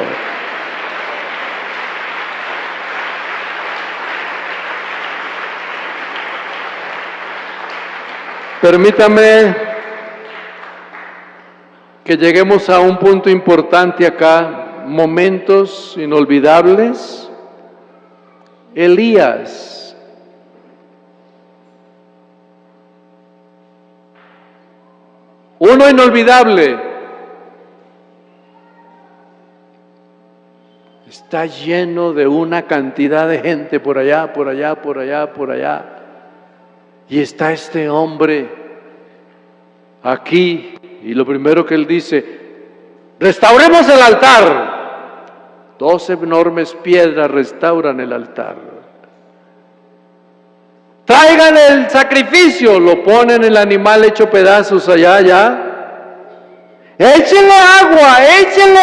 Permítame que lleguemos a un punto importante acá, momentos inolvidables. Elías. Uno inolvidable. Está lleno de una cantidad de gente por allá, por allá, por allá, por allá. Y está este hombre aquí, y lo primero que él dice, restauremos el altar. 2 enormes piedras restauran el altar. Traigan el sacrificio, lo ponen el animal hecho pedazos allá, échenle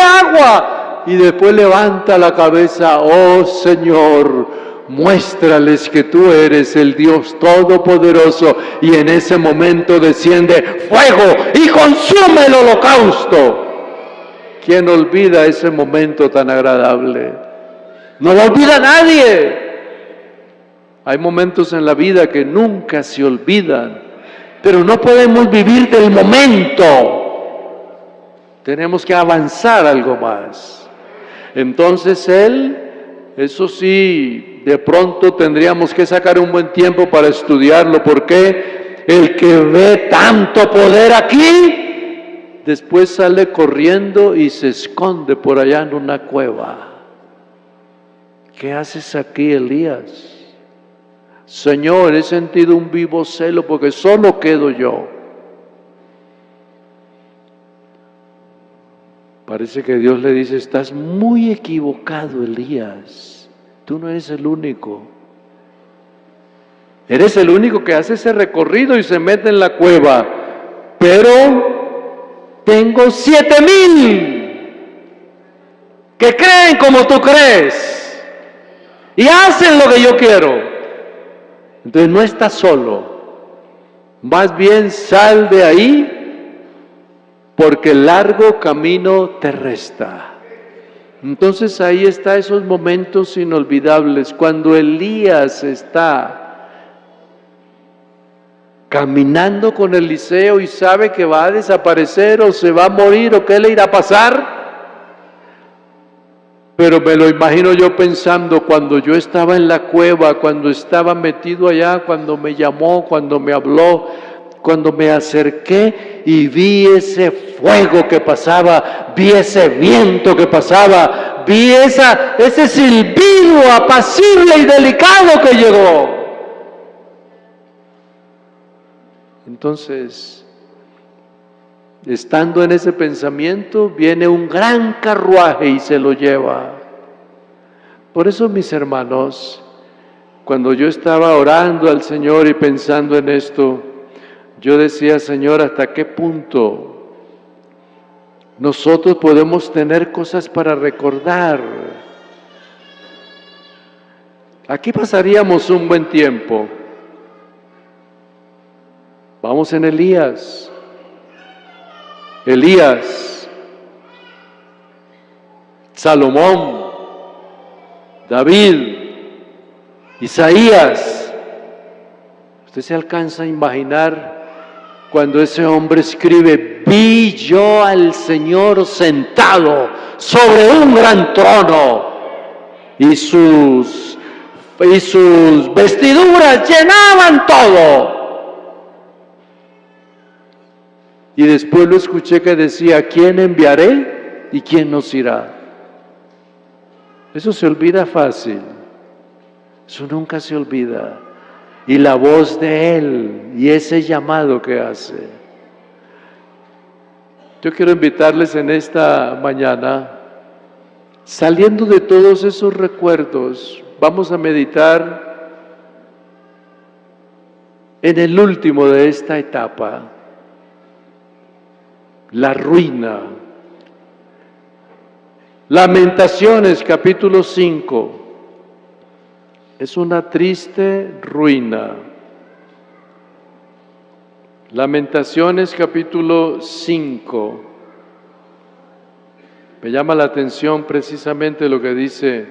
agua, y después levanta la cabeza, oh Señor, muéstrales que tú eres el Dios Todopoderoso, y en ese momento desciende fuego y consume el holocausto. ¿Quién olvida ese momento tan agradable? No lo olvida nadie. Hay momentos en la vida que nunca se olvidan, pero no podemos vivir del momento. Tenemos que avanzar algo más. Entonces eso sí, de pronto tendríamos que sacar un buen tiempo para estudiarlo, porque el que ve tanto poder aquí, después sale corriendo y se esconde por allá en una cueva. ¿Qué haces aquí, Elías? Señor, he sentido un vivo celo porque solo quedo yo. Parece que Dios le dice, estás muy equivocado, Elías. Tú no eres el único. Eres el único que hace ese recorrido y se mete en la cueva. Pero tengo 7,000 que creen como tú crees y hacen lo que yo quiero. Entonces no estás solo. Más bien sal de ahí, porque el largo camino te resta. Entonces ahí está esos momentos inolvidables, cuando Elías está caminando con Eliseo y sabe que va a desaparecer o se va a morir o qué le irá a pasar. Pero me lo imagino yo pensando, cuando yo estaba en la cueva, cuando estaba metido allá, cuando me llamó, cuando me habló, cuando me acerqué y vi ese fuego que pasaba, vi ese viento que pasaba, vi ese silbido apacible y delicado que llegó. Entonces, estando en ese pensamiento, viene un gran carruaje y se lo lleva. Por eso, mis hermanos, cuando yo estaba orando al Señor y pensando en esto, yo decía, Señor, ¿hasta qué punto nosotros podemos tener cosas para recordar? Aquí pasaríamos un buen tiempo. Vamos en Elías, Salomón, David, Isaías. Usted se alcanza a imaginar cuando ese hombre escribe: vi yo al Señor sentado sobre un gran trono y sus vestiduras llenaban todo. Y después lo escuché que decía: ¿quién enviaré y quién nos irá? Eso se olvida fácil, eso nunca se olvida. Y la voz de Él y ese llamado que hace. Yo quiero invitarles en esta mañana, saliendo de todos esos recuerdos, vamos a meditar en el último de esta etapa, la ruina. Lamentaciones capítulo 5. Es una triste ruina. Lamentaciones capítulo 5. Me llama la atención precisamente lo que dice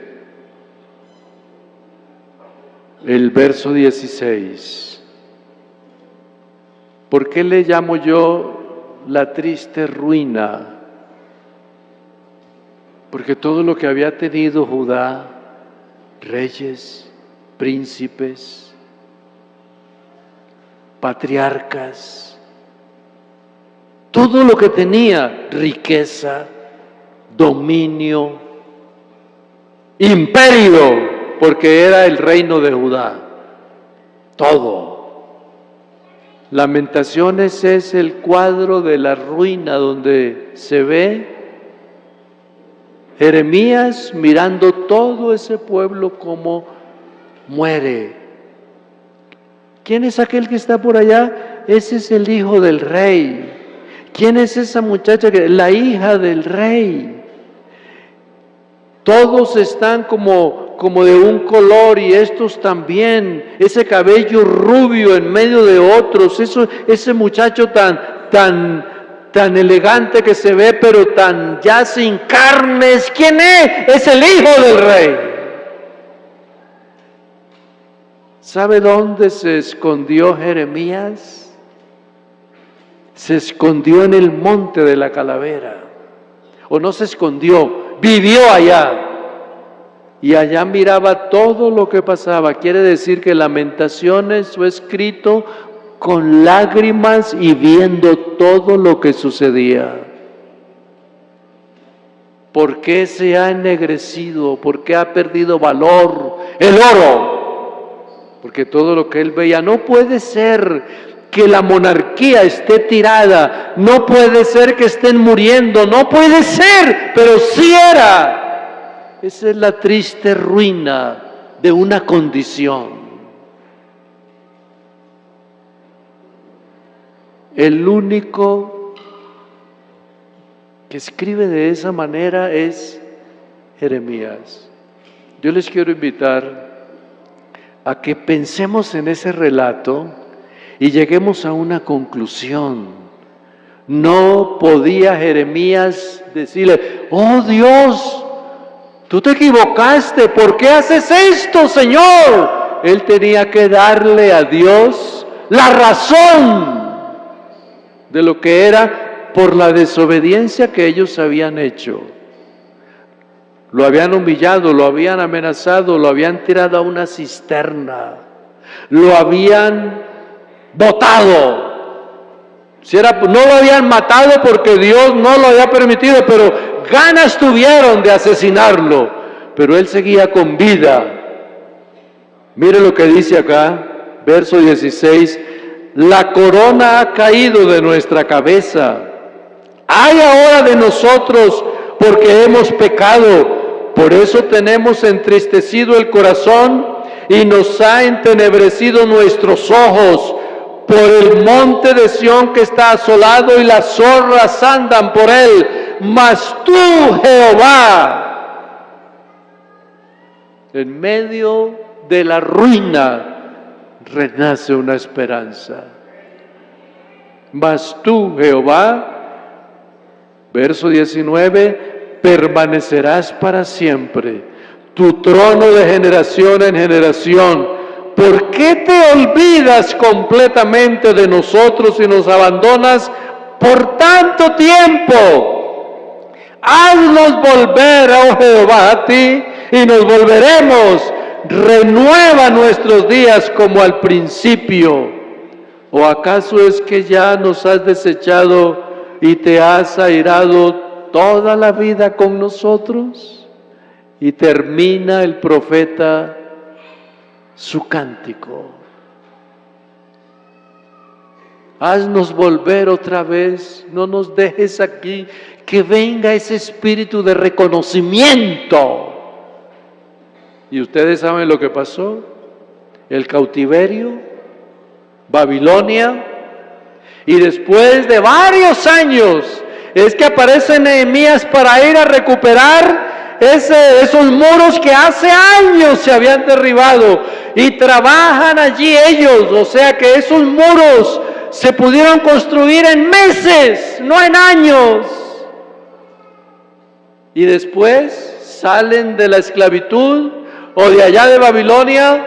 el verso 16. ¿Por qué le llamo yo la triste ruina? Porque todo lo que había tenido Judá, reyes, príncipes, patriarcas, todo lo que tenía, riqueza, dominio, imperio, porque era el reino de Judá, todo. Lamentaciones es el cuadro de la ruina donde se ve Jeremías mirando todo ese pueblo como muere. ¿Quién es aquel que está por allá? Ese es el hijo del rey. ¿Quién es esa muchacha? La hija del rey. Todos están como de un color y estos también. Ese cabello rubio en medio de otros. Ese muchacho tan elegante que se ve, pero tan ya sin carnes. ¿Quién es? Es el hijo del rey. ¿Sabe dónde se escondió Jeremías? Se escondió en el monte de la calavera. O no se escondió, vivió allá. Y allá miraba todo lo que pasaba. Quiere decir que Lamentaciones fue escrito con lágrimas y viendo todo lo que sucedía. ¿Por qué se ha ennegrecido? ¿Por qué ha perdido valor el oro? Porque todo lo que él veía, no puede ser que la monarquía esté tirada, no puede ser que estén muriendo, no puede ser, pero sí era. Esa es la triste ruina de una condición. El único que escribe de esa manera es Jeremías. Yo les quiero invitar a que pensemos en ese relato y lleguemos a una conclusión. No podía Jeremías decirle: oh Dios, tú te equivocaste, ¿por qué haces esto, Señor? Él tenía que darle a Dios la razón de lo que era por la desobediencia que ellos habían hecho. Lo habían humillado, lo habían amenazado, lo habían tirado a una cisterna, lo habían botado. No lo habían matado porque Dios no lo había permitido, pero ganas tuvieron de asesinarlo. Pero él seguía con vida. Mire lo que dice acá, verso 16. La corona ha caído de nuestra cabeza. ¡Ay ahora de nosotros, porque hemos pecado! Por eso tenemos entristecido el corazón y nos ha entenebrecido nuestros ojos por el monte de Sión que está asolado y las zorras andan por él. Mas tú, Jehová, en medio de la ruina renace una esperanza. Mas tú, Jehová, verso 19, permanecerás para siempre, tu trono de generación en generación, ¿por qué te olvidas completamente de nosotros y nos abandonas por tanto tiempo? Haznos volver, oh Jehová, a ti, y nos volveremos. Renueva nuestros días como al principio. ¿O acaso es que ya nos has desechado y te has airado toda la vida con nosotros? Y termina el profeta su cántico. Haznos volver otra vez, no nos dejes aquí, que venga ese espíritu de reconocimiento. ¿Y ustedes saben lo que pasó? El cautiverio, Babilonia, y después de varios años es que aparece Nehemías para ir a recuperar esos muros que hace años se habían derribado, y trabajan allí ellos, o sea que esos muros se pudieron construir en meses, no en años. Y después salen de la esclavitud o de allá de Babilonia,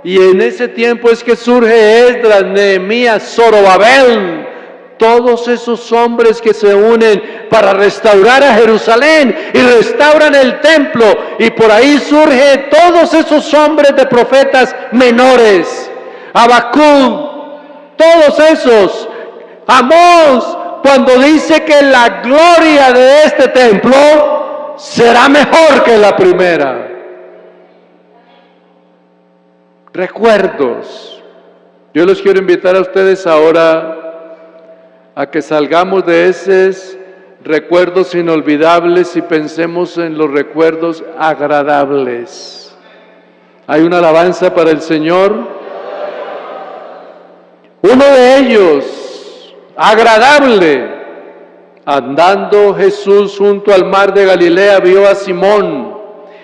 y en ese tiempo es que surge Esdras, Nehemías, Zorobabel, todos esos hombres que se unen para restaurar a Jerusalén y restauran el templo, y por ahí surge todos esos hombres de profetas menores, Habacuc, todos esos, Amós, cuando dice que la gloria de este templo será mejor que la primera. Recuerdos. Yo los quiero invitar a ustedes ahora a que salgamos de esos recuerdos inolvidables y pensemos en los recuerdos agradables. Hay una alabanza para el Señor. Uno de ellos, agradable. Andando Jesús junto al mar de Galilea, vio a Simón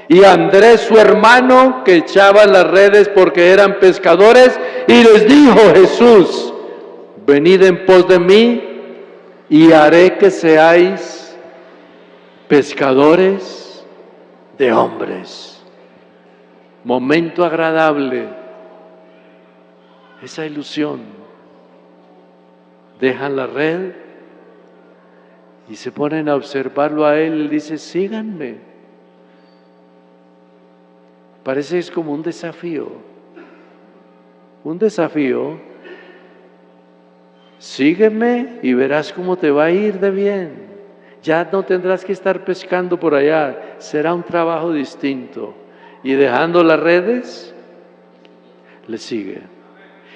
y a Andrés su hermano, que echaban las redes porque eran pescadores, y les dijo Jesús: venid en pos de mí y haré que seáis pescadores de hombres. Momento agradable, esa ilusión. Dejan la red y se ponen a observarlo a él. Él dice: síganme. Parece que es como un desafío. Un desafío. Sígueme y verás cómo te va a ir de bien. Ya no tendrás que estar pescando por allá. Será un trabajo distinto. Y dejando las redes, le sigue.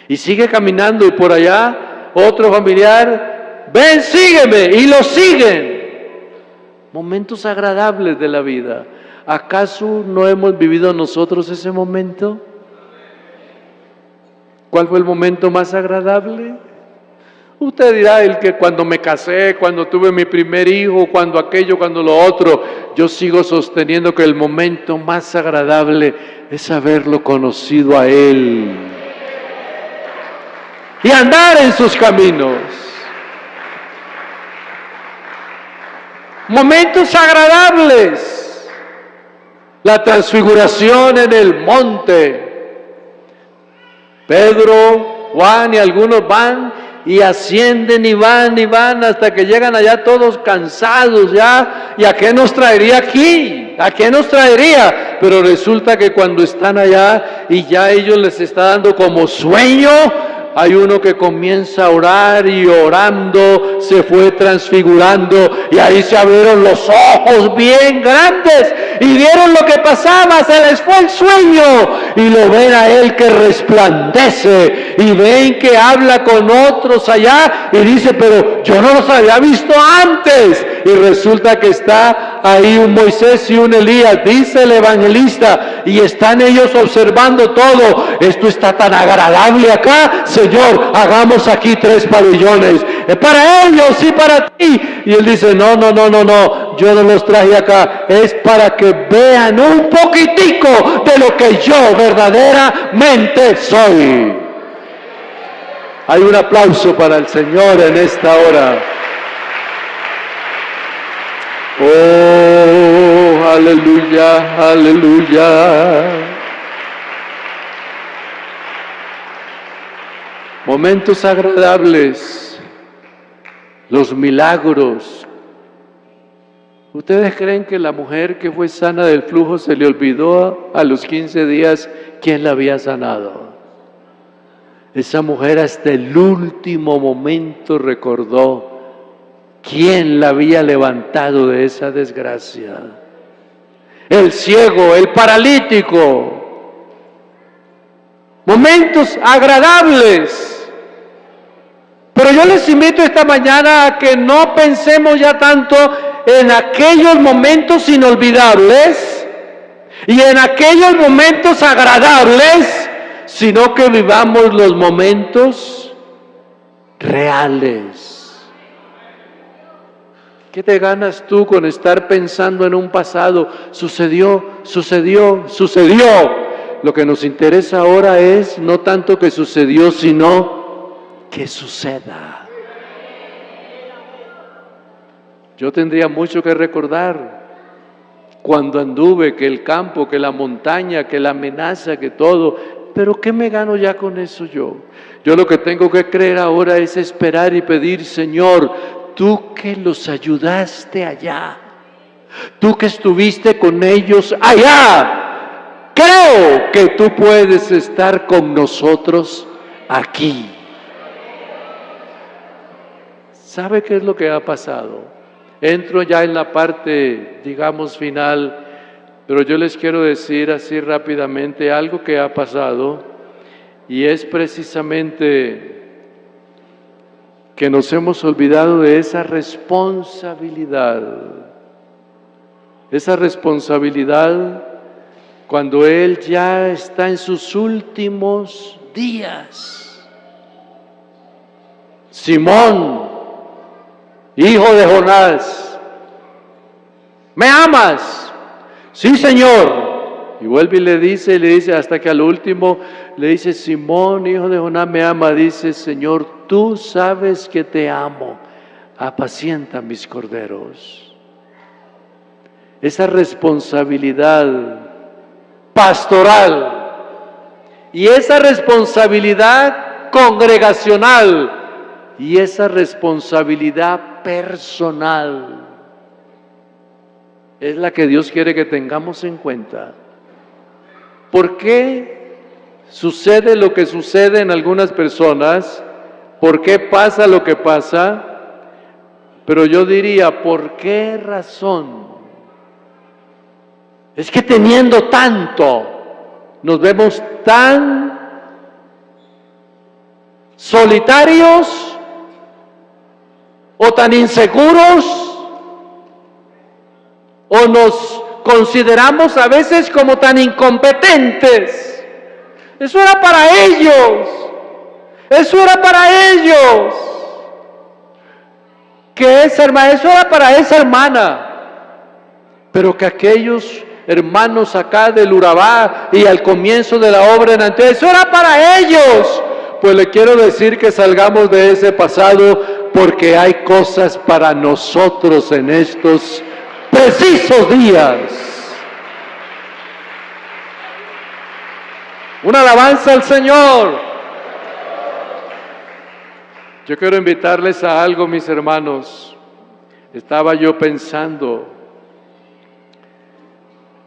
Y sigue caminando, y por allá otro familiar: ven, sígueme, y lo siguen. Momentos agradables de la vida. ¿Acaso no hemos vivido nosotros ese momento? ¿Cuál fue el momento más agradable? Usted dirá: el que cuando me casé, cuando tuve mi primer hijo, cuando aquello, cuando lo otro. Yo sigo sosteniendo que el momento más agradable es haberlo conocido a Él y andar en sus caminos. Momentos agradables. La transfiguración en el monte. Pedro, Juan y algunos van y ascienden y van hasta que llegan allá todos cansados ya. ¿Y a qué nos traería aquí? ¿A qué nos traería? Pero resulta que cuando están allá y ya ellos les está dando como sueño, hay uno que comienza a orar, y orando se fue transfigurando, y ahí se abrieron los ojos bien grandes y vieron lo que pasaba. Se les fue el sueño y lo ven a él que resplandece, y ven que habla con otros allá y dice: pero yo no los había visto antes. Y resulta que está ahí un Moisés y un Elías, dice el evangelista, y están ellos observando todo. Esto está tan agradable acá, Señor, hagamos aquí 3 pabellones, para ellos y para ti. Y él dice: no, yo no los traje acá, es para que vean un poquitico de lo que yo verdaderamente soy. Hay un aplauso para el Señor en esta hora. Oh, aleluya, aleluya. momentos agradables, los milagros. ¿Ustedes creen que la mujer que fue sana del flujo se le olvidó a los 15 días quién la había sanado? Esa mujer hasta el último momento recordó quién la había levantado de esa desgracia. El ciego, el paralítico. Momentos agradables. Pero yo les invito esta mañana a que no pensemos ya tanto en aquellos momentos inolvidables y en aquellos momentos agradables, sino que vivamos los momentos reales. ¿Qué te ganas tú con estar pensando en un pasado? Sucedió. Lo que nos interesa ahora es no tanto que sucedió, sino que suceda. Yo tendría mucho que recordar cuando anduve, que el campo, que la montaña, que la amenaza, que todo. Pero ¿qué me gano ya con eso yo? Yo lo que tengo que creer ahora es esperar y pedir, Señor, tú que los ayudaste allá, tú que estuviste con ellos allá, creo que tú puedes estar con nosotros aquí. ¿Sabe qué es lo que ha pasado? Entro ya en la parte, digamos, final, pero yo les quiero decir así rápidamente algo que ha pasado, y es precisamente que nos hemos olvidado de esa responsabilidad. Esa responsabilidad cuando Él ya está en sus últimos días. Simón, hijo de Jonás, ¿me amas? Sí, Señor. Y vuelve y le dice hasta que al último le dice, Simón, hijo de Jonás, ¿me ama? Dice, Señor, tú sabes que te amo, apacienta mis corderos. Esa responsabilidad pastoral y esa responsabilidad congregacional y esa responsabilidad personal es la que Dios quiere que tengamos en cuenta. ¿Por qué sucede lo que sucede en algunas personas? ¿Por qué pasa lo que pasa? Pero yo diría, ¿por qué razón? Es que teniendo tanto, nos vemos tan solitarios o tan inseguros, o nos consideramos a veces como tan incompetentes. Eso era para ellos. Eso era para ellos. Que esa hermana, eso era para esa hermana. Pero que aquellos hermanos acá del Urabá y al comienzo de la obra en Antioquia, eso era para ellos. Pues le quiero decir que salgamos de ese pasado, porque hay cosas para nosotros en estos precisos días. Una alabanza al Señor. Yo quiero invitarles a algo, mis hermanos. Estaba yo pensando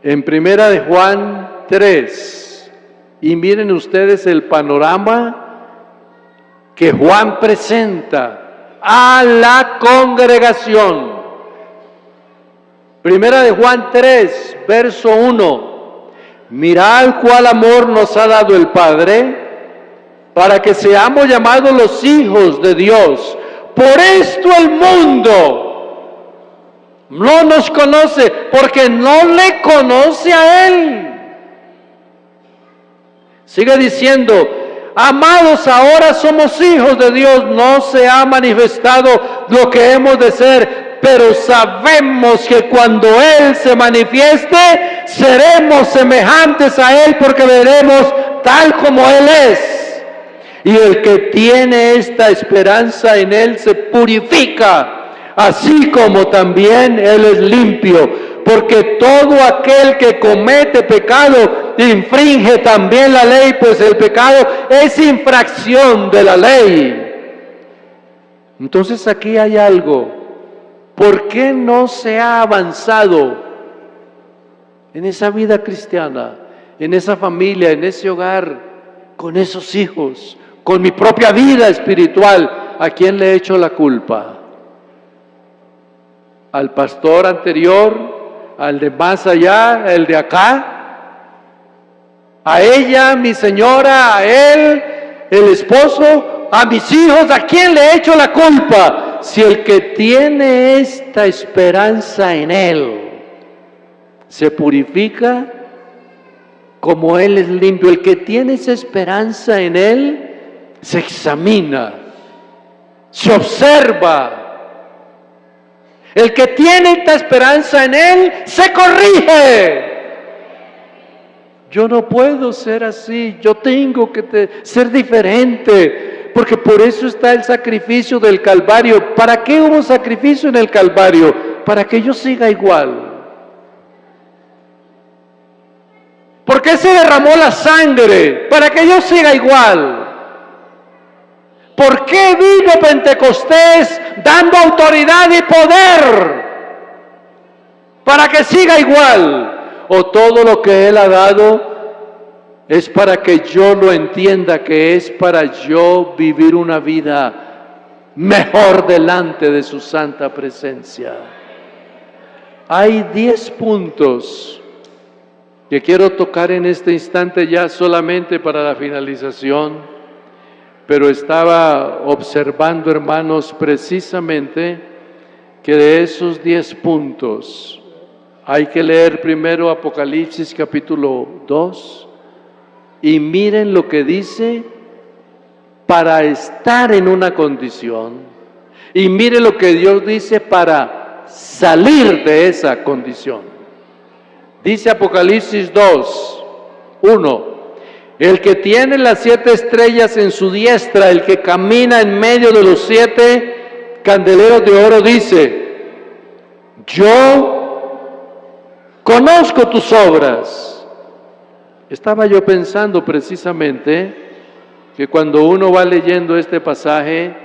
en 1 de Juan 3, y miren ustedes el panorama que Juan presenta a la congregación. 1 de Juan 3, verso 1. Mirad cuál amor nos ha dado el Padre, para que seamos llamados los hijos de Dios. Por esto el mundo no nos conoce, porque no le conoce a Él. Sigue diciendo, amados, ahora somos hijos de Dios, no se ha manifestado lo que hemos de ser, pero sabemos que cuando Él se manifieste, seremos semejantes a Él, porque veremos tal como Él es. Y el que tiene esta esperanza en Él se purifica, así como también Él es limpio, porque todo aquel que comete pecado infringe también la ley, pues el pecado es infracción de la ley. Entonces aquí hay algo. ¿Por qué no se ha avanzado en esa vida cristiana, en esa familia, en ese hogar, con esos hijos, con mi propia vida espiritual? ¿A quién le he hecho la culpa? ¿Al pastor anterior? ¿Al de más allá? ¿El de acá? ¿A ella, mi señora? ¿A él, el esposo? ¿A mis hijos? ¿A quién le he hecho la culpa? Si el que tiene esta esperanza en Él se purifica como Él es limpio, el que tiene esa esperanza en Él se examina, se observa. El que tiene esta esperanza en Él se corrige. Yo no puedo ser así, yo tengo que ser diferente, porque por eso está el sacrificio del Calvario. ¿Para qué hubo sacrificio en el Calvario? Para que yo siga igual. ¿Por qué se derramó la sangre? Para que yo siga igual. ¿Por qué vino Pentecostés dando autoridad y poder? Para que siga igual. O todo lo que Él ha dado es para que yo lo entienda, que es para yo vivir una vida mejor delante de su santa presencia. Hay 10 puntos que quiero tocar en este instante ya solamente para la finalización, pero estaba observando, hermanos, precisamente que de esos 10 puntos hay que leer primero Apocalipsis capítulo 2 y miren lo que dice para estar en una condición, y miren lo que Dios dice para salir de esa condición. Dice Apocalipsis 2, 1, el que tiene las 7 estrellas en su diestra, el que camina en medio de los 7 candeleros de oro, dice: yo conozco tus obras. Estaba yo pensando precisamente que cuando uno va leyendo este pasaje,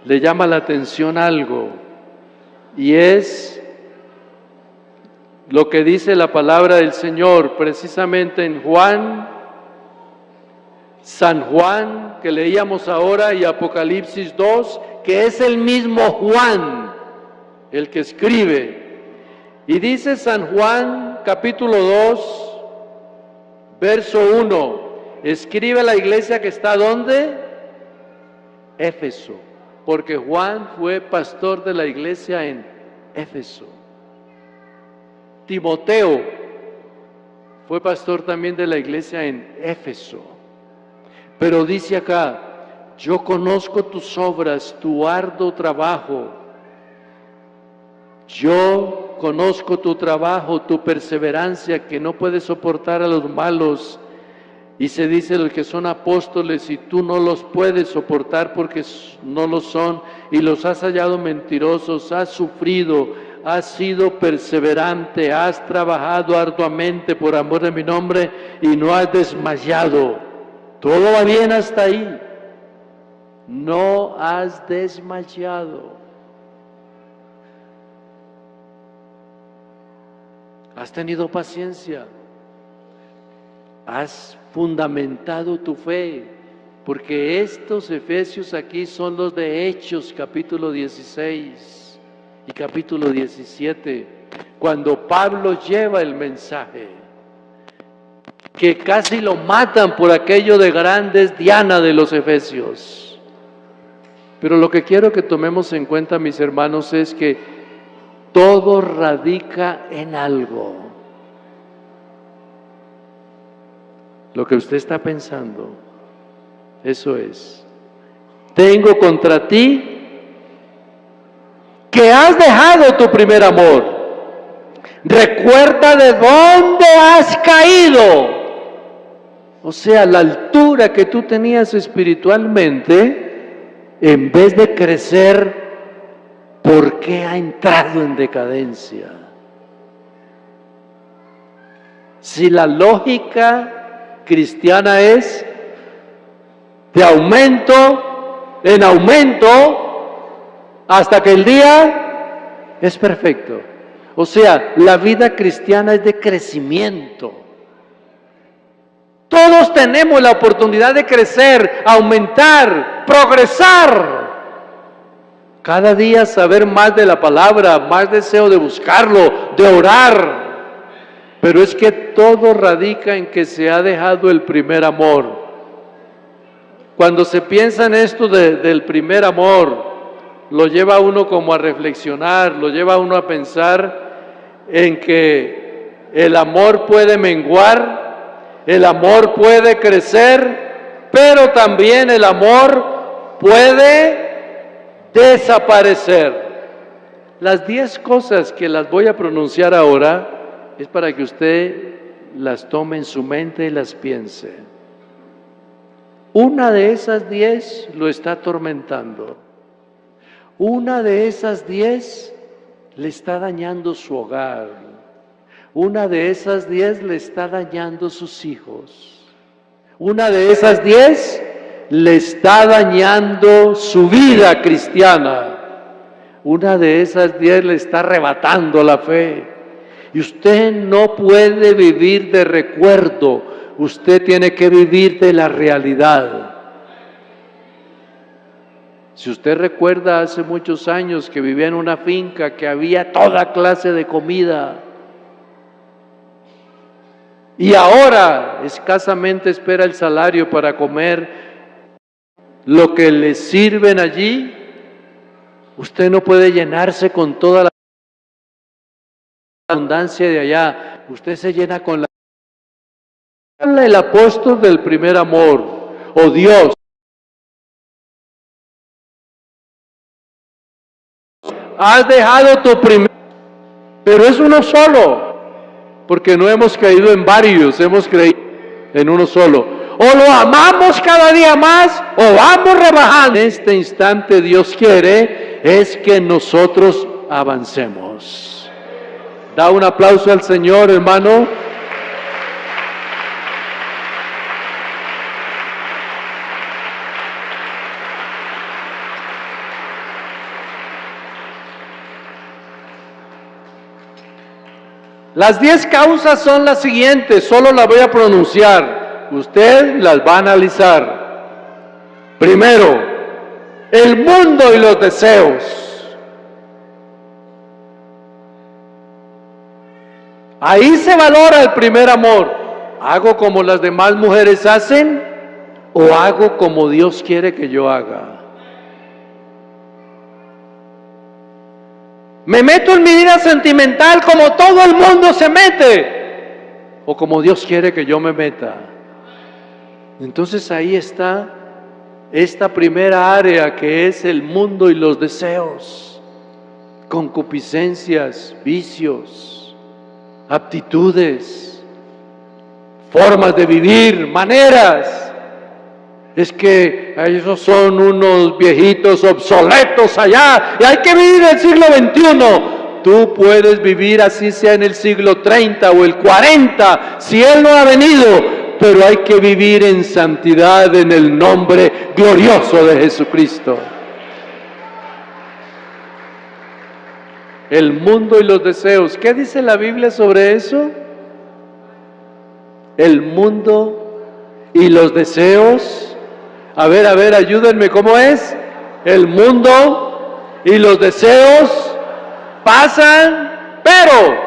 le llama la atención algo, y es lo que dice la palabra del Señor, precisamente en San Juan, que leíamos ahora, y Apocalipsis 2, que es el mismo Juan el que escribe. Y dice San Juan, capítulo 2, verso 1, escribe a la iglesia que está ¿dónde? Éfeso, porque Juan fue pastor de la iglesia en Éfeso. Timoteo fue pastor también de la iglesia en Éfeso. Pero dice acá: yo conozco tus obras, tu arduo trabajo. Yo conozco tu trabajo, tu perseverancia, que no puedes soportar a los malos. Y se dice los que son apóstoles y tú no los puedes soportar porque no lo son, y los has hallado mentirosos, has sufrido, has sido perseverante, has trabajado arduamente por amor de mi nombre y no has desmayado. Todo va bien hasta ahí. No has desmayado. Has tenido paciencia. Has fundamentado tu fe, porque estos efesios aquí son los de Hechos capítulo 16 y capítulo 17, cuando Pablo lleva el mensaje, que casi lo matan por aquello de grandes Diana de los efesios. Pero lo que quiero que tomemos en cuenta, mis hermanos, es que todo radica en algo. Lo que usted está pensando, eso es: tengo contra ti que has dejado tu primer amor. Recuerda de dónde has caído. O sea, la altura que tú tenías espiritualmente, en vez de crecer, ¿por qué ha entrado en decadencia? Si la lógica cristiana es de aumento en aumento hasta que el día es perfecto. O sea, la vida cristiana es de crecimiento. Todos tenemos la oportunidad de crecer, aumentar, progresar. Cada día saber más de la palabra, más deseo de buscarlo, de orar. Pero es que todo radica en que se ha dejado el primer amor. Cuando se piensa en esto del primer amor, lo lleva a uno como a reflexionar, lo lleva a uno a pensar en que el amor puede menguar, el amor puede crecer, pero también el amor puede desaparecer. Las 10 cosas que las voy a pronunciar ahora es para que usted las tome en su mente y las piense. Una de esas 10 lo está atormentando. Una de esas 10 le está dañando su hogar. Una de esas 10 le está dañando sus hijos. Una de esas 10 le está dañando su vida cristiana. Una de esas 10 le está arrebatando la fe. Y usted no puede vivir de recuerdo. Usted tiene que vivir de la realidad. Si usted recuerda hace muchos años que vivía en una finca, que había toda clase de comida, y ahora escasamente espera el salario para comer lo que le sirven allí, usted no puede llenarse con toda la abundancia de allá. Usted se llena con el apóstol del primer amor, o Dios. Has dejado tu primer, pero es uno solo, porque no hemos creído en varios, hemos creído en uno solo. O lo amamos cada día más, o vamos rebajando. En este instante Dios quiere es que nosotros avancemos. Da un aplauso al Señor, hermano. Las 10 causas son las siguientes, solo las voy a pronunciar, usted las va a analizar. Primero, el mundo y los deseos. Ahí se valora el primer amor. ¿Hago como las demás mujeres hacen o hago como Dios quiere que yo haga? ¿Me meto en mi vida sentimental como todo el mundo se mete? ¿O como Dios quiere que yo me meta? Entonces ahí está esta primera área que es el mundo y los deseos. Concupiscencias, vicios, aptitudes, formas de vivir, maneras. Es que esos son unos viejitos obsoletos allá y hay que vivir el siglo XXI. Tú puedes vivir así sea en el siglo 30 o el 40, si Él no ha venido, pero hay que vivir en santidad en el nombre glorioso de Jesucristo. El mundo y los deseos. ¿Qué dice la Biblia sobre eso? El mundo y los deseos. A ver, ayúdenme, ¿cómo es? El mundo y los deseos pasan, pero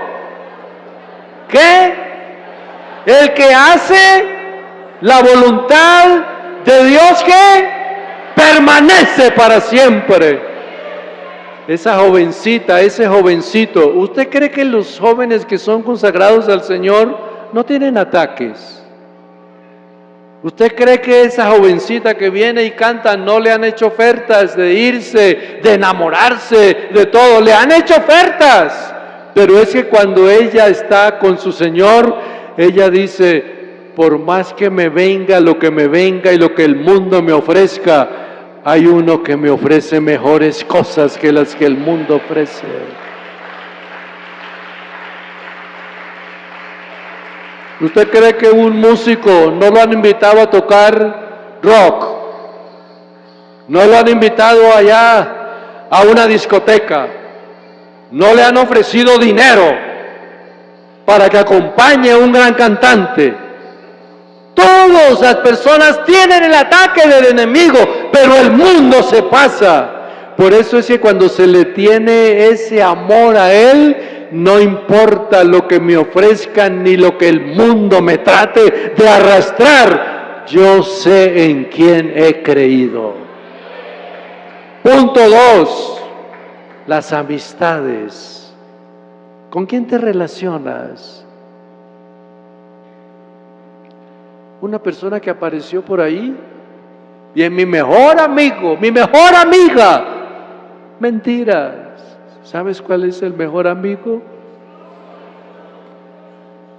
¿qué? El que hace la voluntad de Dios, ¿qué? Permanece para siempre. Esa jovencita, ese jovencito, ¿usted cree que los jóvenes que son consagrados al Señor no tienen ataques? ¿Usted cree que esa jovencita que viene y canta no le han hecho ofertas de irse, de enamorarse, de todo? Le han hecho ofertas, pero es que cuando ella está con su Señor, ella dice, por más que me venga lo que me venga y lo que el mundo me ofrezca, hay uno que me ofrece mejores cosas que las que el mundo ofrece. ¿Usted cree que un músico no lo han invitado a tocar rock? ¿No lo han invitado allá a una discoteca? ¿No le han ofrecido dinero para que acompañe a un gran cantante? Todas las personas tienen el ataque del enemigo, pero el mundo se pasa. Por eso es que cuando se le tiene ese amor a Él, no importa lo que me ofrezcan ni lo que el mundo me trate de arrastrar, yo sé en quién he creído. Punto 2, las amistades. ¿Con quién te relacionas? Una persona que apareció por ahí y es mi mejor amigo, mi mejor amiga. Mentira. ¿Sabes cuál es el mejor amigo?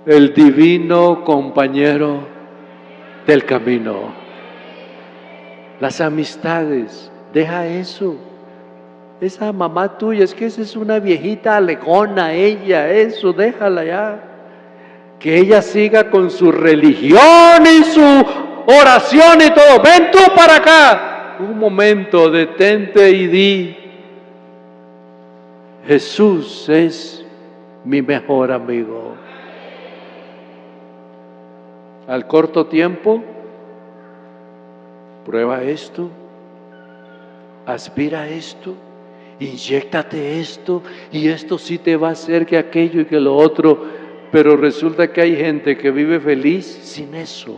El divino compañero del camino. Las amistades, deja eso. Esa mamá tuya, es que esa es una viejita alegona, ella, eso, déjala ya. Que ella siga con su religión y su oración y todo. Ven tú para acá. Un momento, detente y di: Jesús es mi mejor amigo. Al corto tiempo, prueba esto, aspira esto, inyéctate esto, y esto sí te va a hacer que aquello y que lo otro, pero resulta que hay gente que vive feliz sin eso.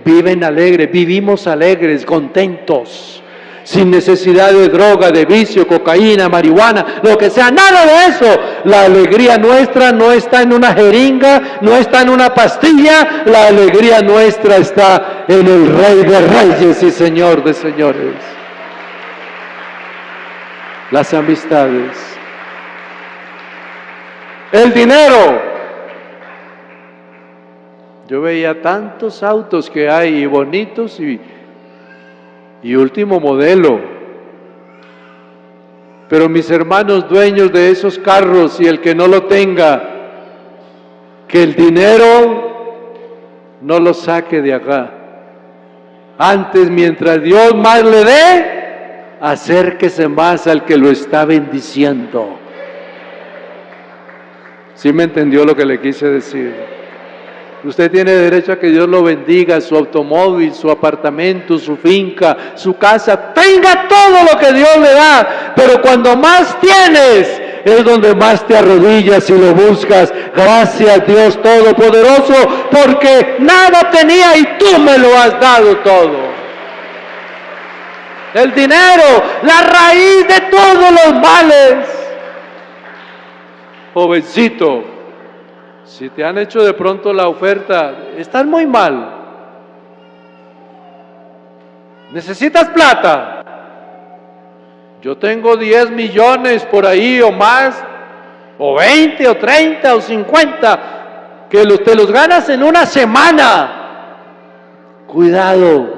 Viven alegres, vivimos alegres, contentos, sin necesidad de droga, de vicio, cocaína, marihuana, lo que sea, nada de eso. La alegría nuestra no está en una jeringa, no está en una pastilla, la alegría nuestra está en el Rey de Reyes y Señor de Señores. Las amistades. El dinero. Yo veía tantos autos que hay y bonitos y último modelo. Pero mis hermanos dueños de esos carros y el que no lo tenga, que el dinero no lo saque de acá. Antes, mientras Dios más le dé, acérquese más al que lo está bendiciendo. ¿Sí me entendió lo que le quise decir? Usted tiene derecho a que Dios lo bendiga, su automóvil, su apartamento, su finca, su casa, tenga todo lo que Dios le da, pero cuando más tienes, es donde más te arrodillas y lo buscas. Gracias Dios Todopoderoso, porque nada tenía y tú me lo has dado todo. El dinero, la raíz de todos los males. Jovencito, si te han hecho de pronto la oferta, estás muy mal. ¿Necesitas plata? Yo tengo 10 millones por ahí o más, o 20, o 30, o 50, que te los ganas en una semana. Cuidado,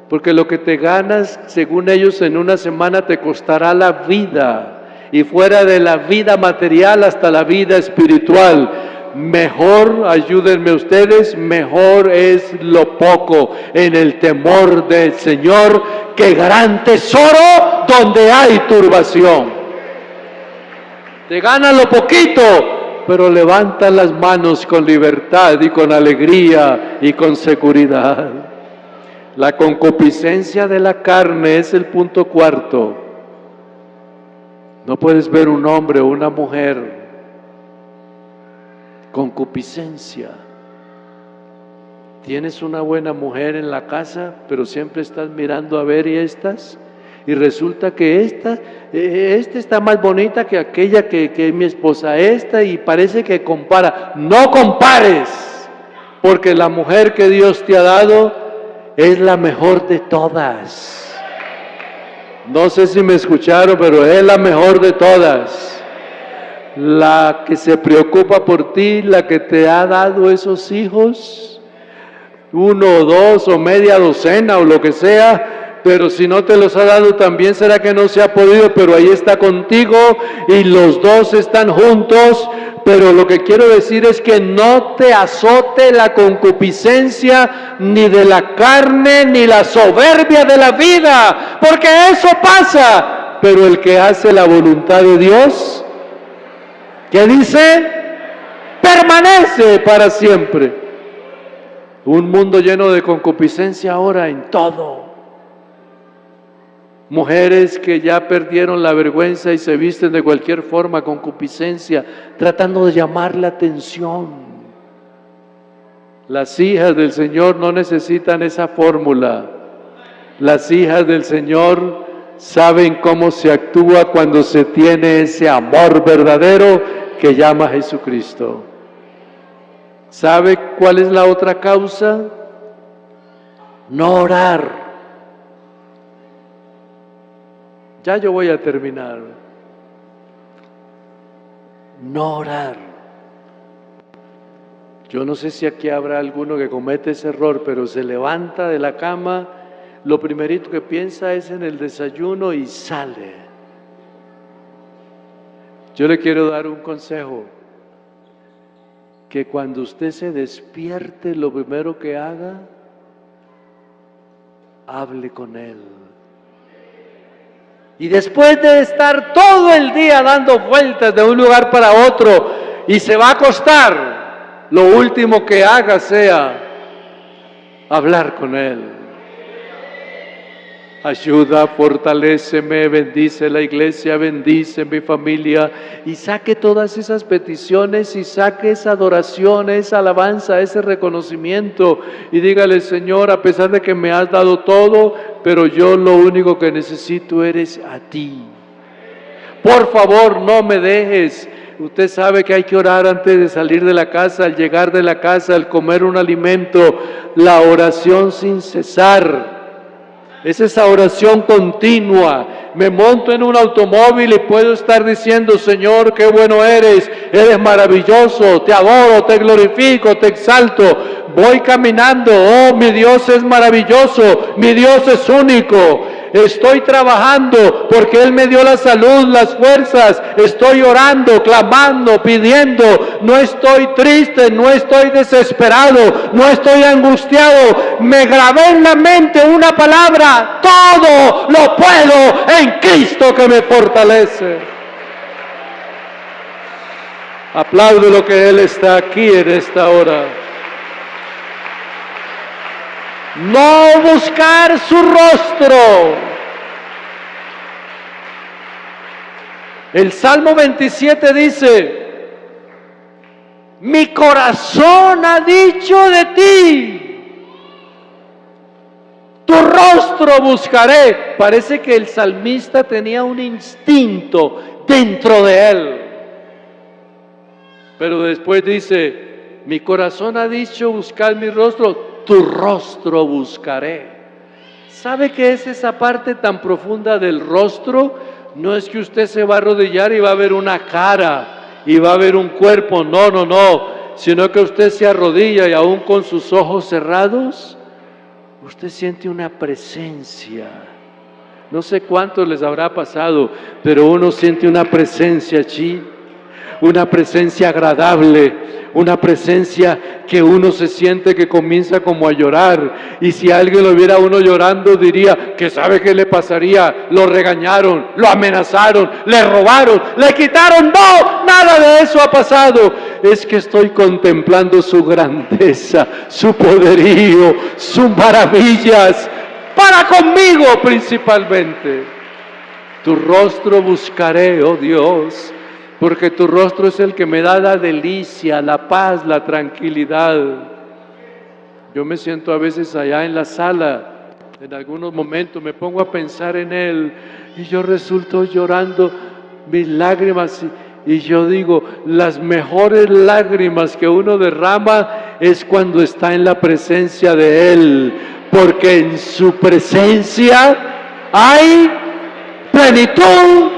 porque lo que te ganas, según ellos, en una semana te costará la vida. Y fuera de la vida material hasta la vida espiritual. Mejor, ayúdenme ustedes, mejor es lo poco en el temor del Señor que gran tesoro donde hay turbación. Te ganan lo poquito, pero levantan las manos con libertad y con alegría y con seguridad. La concupiscencia de la carne es el punto 4. No puedes ver un hombre o una mujer. Concupiscencia. Tienes una buena mujer en la casa, pero siempre estás mirando a ver y estas, y resulta que esta está más bonita que aquella que es mi esposa, esta, y parece que compara. No compares, porque la mujer que Dios te ha dado es la mejor de todas. No sé si me escucharon, pero es la mejor de todas. La que se preocupa por ti, la que te ha dado esos hijos, 1 o 2 o media docena o lo que sea, pero si no te los ha dado también será que no se ha podido, pero ahí está contigo y los dos están juntos, Pero lo que quiero decir es que no te azote la concupiscencia ni de la carne ni la soberbia de la vida, porque eso pasa. Pero el que hace la voluntad de Dios, ¿qué dice? Permanece para siempre. Un mundo lleno de concupiscencia ahora en todo. Mujeres que ya perdieron la vergüenza y se visten de cualquier forma, concupiscencia, tratando de llamar la atención. Las hijas del Señor no necesitan esa fórmula. Las hijas del Señor saben cómo se actúa cuando se tiene ese amor verdadero que llama a Jesucristo. ¿Sabe cuál es la otra causa? No orar. Ya yo voy a terminar. No orar. Yo no sé si aquí habrá alguno que comete ese error, pero se levanta de la cama, lo primerito que piensa es en el desayuno y sale. Yo le quiero dar un consejo, que cuando usted se despierte, lo primero que haga, hable con Él. Y después de estar todo el día dando vueltas de un lugar para otro y se va a acostar, lo último que haga sea hablar con Él. Ayuda, fortaléceme, bendice la iglesia, bendice mi familia, y saque todas esas peticiones y saque esa adoración, esa alabanza, ese reconocimiento, y dígale: Señor, a pesar de que me has dado todo, pero yo lo único que necesito eres a ti. Por favor, no me dejes. Usted sabe que hay que orar antes de salir de la casa, al llegar de la casa, al comer un alimento, la oración sin cesar. Es esa oración continua. Me monto en un automóvil y puedo estar diciendo: Señor, qué bueno eres maravilloso, te adoro, te glorifico, te exalto. Voy caminando: oh, mi Dios es maravilloso, mi Dios es único. Estoy trabajando porque Él me dio la salud, las fuerzas. Estoy orando, clamando, pidiendo. No estoy triste, no estoy desesperado, no estoy angustiado. Me grabé en la mente una palabra: todo lo puedo en Cristo que me fortalece. Aplaudo lo que Él está aquí en esta hora. No buscar su rostro. El Salmo 27 dice: mi corazón ha dicho de ti, tu rostro buscaré. Parece que el salmista tenía un instinto dentro de él. Pero después dice: mi corazón ha dicho, buscar mi rostro, tu rostro buscaré. ¿Sabe qué es esa parte tan profunda del rostro? No es que usted se va a arrodillar y va a ver una cara y va a ver un cuerpo, no, sino que usted se arrodilla y aún con sus ojos cerrados, usted siente una presencia. No sé cuántos les habrá pasado, pero uno siente una presencia allí, una presencia agradable, una presencia que uno se siente que comienza como a llorar. Y si alguien lo viera a uno llorando, diría que sabe qué le pasaría. Lo regañaron, lo amenazaron, le robaron, le quitaron. No, nada de eso ha pasado. Es que estoy contemplando su grandeza, su poderío, sus maravillas, para conmigo principalmente. Tu rostro buscaré, oh Dios, porque tu rostro es el que me da la delicia, la paz, la tranquilidad. Yo me siento a veces allá en la sala, en algunos momentos me pongo a pensar en Él y yo resulto llorando mis lágrimas y yo digo, las mejores lágrimas que uno derrama es cuando está en la presencia de Él, porque en su presencia hay plenitud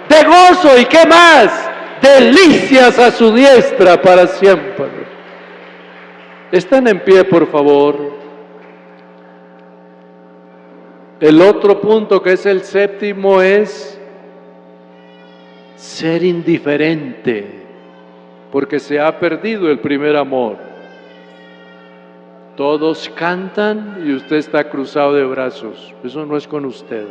de gozo. ¿Y qué más? Delicias a su diestra para siempre. Están en pie, por favor. El otro punto, que es el séptimo, es ser indiferente. porque se ha perdido el primer amor. Todos cantan y usted está cruzado de brazos. Eso no es con usted.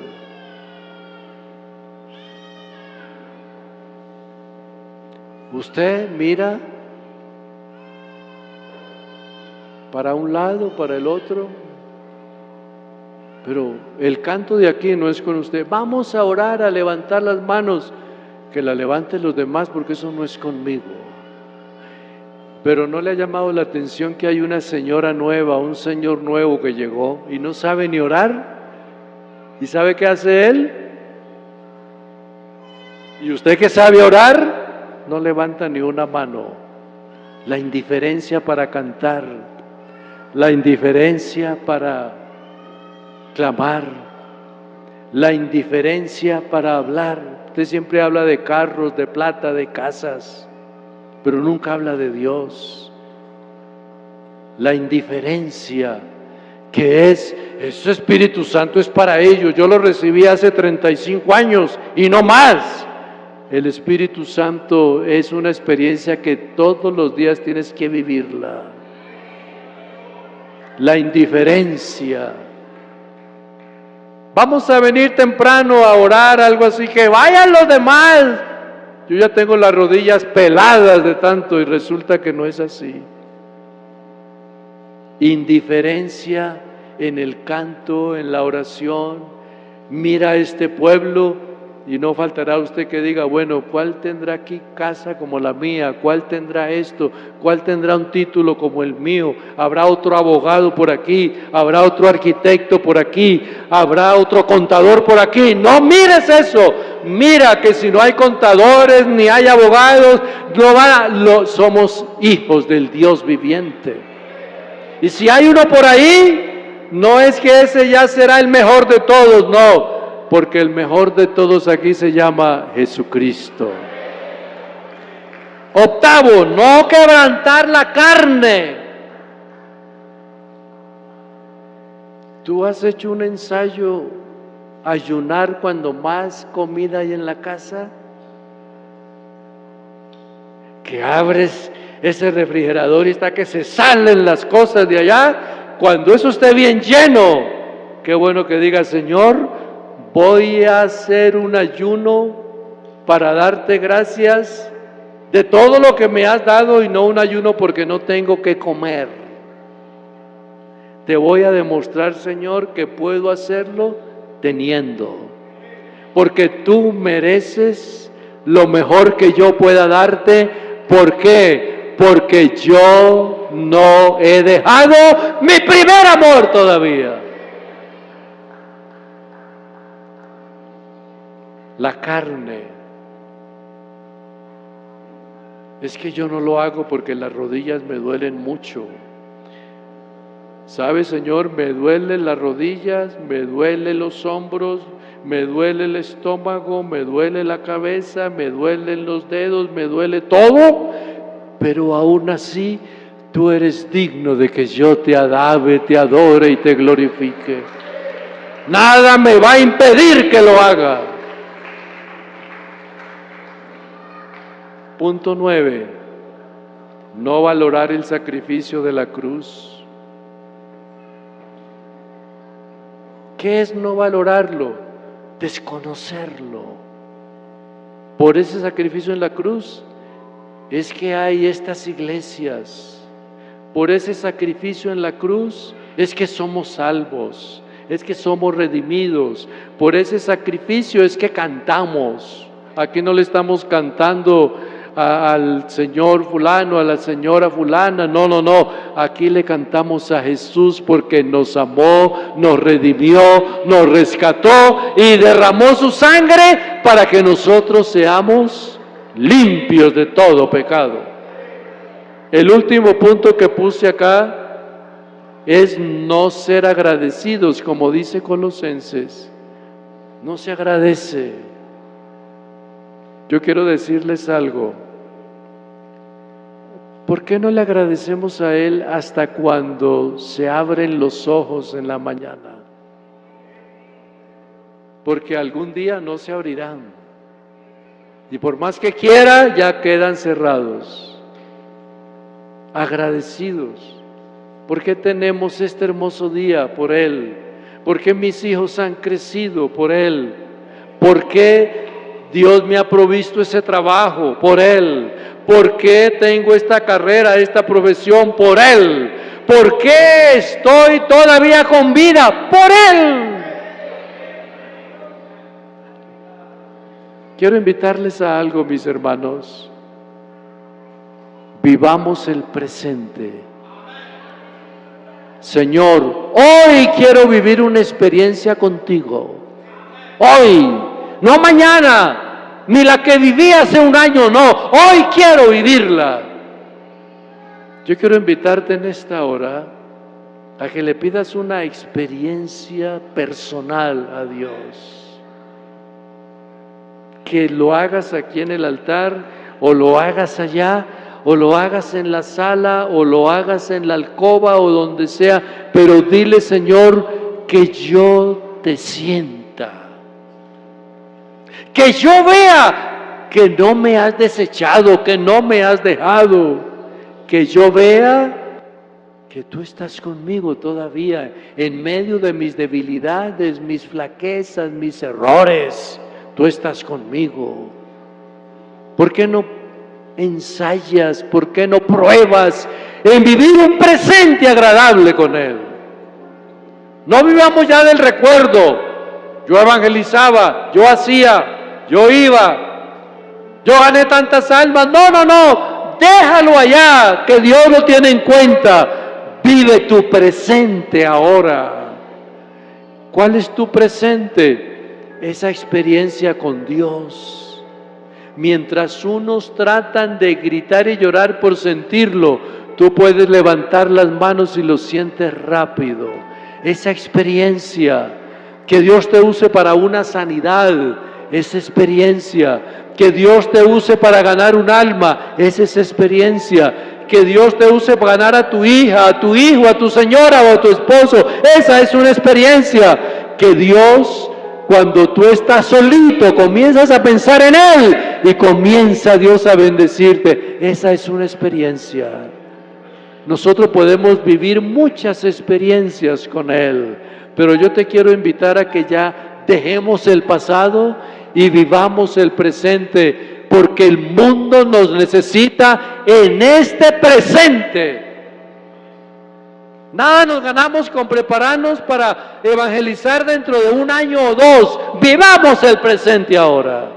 Usted mira para un lado, para el otro, pero el canto de aquí no es con usted. Vamos a orar, a levantar las manos, que la levanten los demás, porque eso no es conmigo. Pero ¿no le ha llamado la atención que hay una señora nueva, un señor nuevo que llegó y no sabe ni orar? ¿Y sabe qué hace él? ¿Y usted que sabe orar? No levanta ni una mano. La indiferencia para cantar, la indiferencia para clamar, la indiferencia para hablar. Usted siempre habla de carros, de plata, de casas, pero nunca habla de Dios. La indiferencia, que ese Espíritu Santo es para ellos. Yo lo recibí hace 35 años y no más. El Espíritu Santo es una experiencia que todos los días tienes que vivirla. La indiferencia. Vamos a venir temprano a orar, algo así, que vayan los demás. Yo ya tengo las rodillas peladas de tanto y resulta que no es así. Indiferencia en el canto, en la oración. Mira a este pueblo y no faltará usted que diga, bueno, ¿cuál tendrá aquí casa como la mía? ¿Cuál tendrá esto? ¿Cuál tendrá un título como el mío? ¿Habrá otro abogado por aquí? ¿Habrá otro arquitecto por aquí? ¿Habrá otro contador por aquí? No mires eso. Mira que si no hay contadores ni hay abogados, somos hijos del Dios viviente. Y si hay uno por ahí, no es que ese ya será el mejor de todos, no. Porque el mejor de todos aquí se llama Jesucristo. Octavo, no quebrantar la carne. ¿Tú has hecho un ensayo ayunar cuando más comida hay en la casa? Que abres ese refrigerador y está que se salen las cosas de allá. Cuando eso esté bien lleno, qué bueno que diga, Señor, voy a hacer un ayuno para darte gracias de todo lo que me has dado y no un ayuno porque no tengo que comer. Te voy a demostrar, Señor, que puedo hacerlo teniendo, porque tú mereces lo mejor que yo pueda darte. ¿Por qué? Porque yo no he dejado mi primer amor todavía. La carne. Es que yo no lo hago porque las rodillas me duelen mucho. ¿Sabe, Señor? Me duelen las rodillas, me duelen los hombros, me duele el estómago, me duele la cabeza, me duelen los dedos, me duele todo, pero aún así tú eres digno de que yo te alabe, te adore y te glorifique. Nada me va a impedir que lo haga. Punto 9. No valorar el sacrificio de la cruz. ¿Qué es no valorarlo? Desconocerlo. Por ese sacrificio en la cruz es que hay estas iglesias. Por ese sacrificio en la cruz es que somos salvos, es que somos redimidos. Por ese sacrificio es que cantamos. Aquí no le estamos cantando al señor fulano, a la señora fulana, no, aquí le cantamos a Jesús porque nos amó, nos redimió, nos rescató y derramó su sangre para que nosotros seamos limpios de todo pecado. El último punto que puse acá es no ser agradecidos, como dice Colosenses. No se agradece. Yo quiero decirles algo. ¿Por qué no le agradecemos a Él hasta cuando se abren los ojos en la mañana? Porque algún día no se abrirán. Y por más que quiera, ya quedan cerrados. agradecidos. ¿Por qué tenemos este hermoso día? Por Él. ¿Por qué mis hijos han crecido? Por Él. ¿Por qué Dios me ha provisto ese trabajo? Por Él. ¿Por qué tengo esta carrera, esta profesión? Por Él. ¿Por qué estoy todavía con vida? Por Él. Quiero invitarles a algo, mis hermanos. Vivamos el presente. Señor, hoy quiero vivir una experiencia contigo. Hoy, no mañana, ni la que viví hace un año, no. Hoy quiero vivirla. Yo quiero invitarte en esta hora a que le pidas una experiencia personal a Dios. Que lo hagas aquí en el altar, o lo hagas allá, o lo hagas en la sala, o lo hagas en la alcoba, o donde sea, pero dile, Señor, que yo te sienta, que yo vea que no me has desechado, que no me has dejado, que yo vea que tú estás conmigo todavía, en medio de mis debilidades, mis flaquezas, mis errores, tú estás conmigo. ¿Por qué no ensayas, por qué no pruebas en vivir un presente agradable con Él? No vivamos ya del recuerdo. Yo evangelizaba, yo hacía, yo iba, yo gané tantas almas. No, déjalo allá, que Dios lo tiene en cuenta. Vive tu presente ahora. ¿Cuál es tu presente? Esa experiencia con Dios. Mientras unos tratan de gritar y llorar por sentirlo, tú puedes levantar las manos y lo sientes rápido. Esa experiencia, que Dios te use para una sanidad, esa experiencia. Que Dios te use para ganar un alma, esa es experiencia. Que Dios te use para ganar a tu hija, a tu hijo, a tu señora o a tu esposo, esa es una experiencia. Que Dios, cuando tú estás solito, comienzas a pensar en Él y comienza Dios a bendecirte. Esa es una experiencia. Nosotros podemos vivir muchas experiencias con Él, pero yo te quiero invitar a que ya dejemos el pasado y vivamos el presente, porque el mundo nos necesita en este presente. Nada nos ganamos con prepararnos para evangelizar dentro de un año o dos. Vivamos el presente ahora.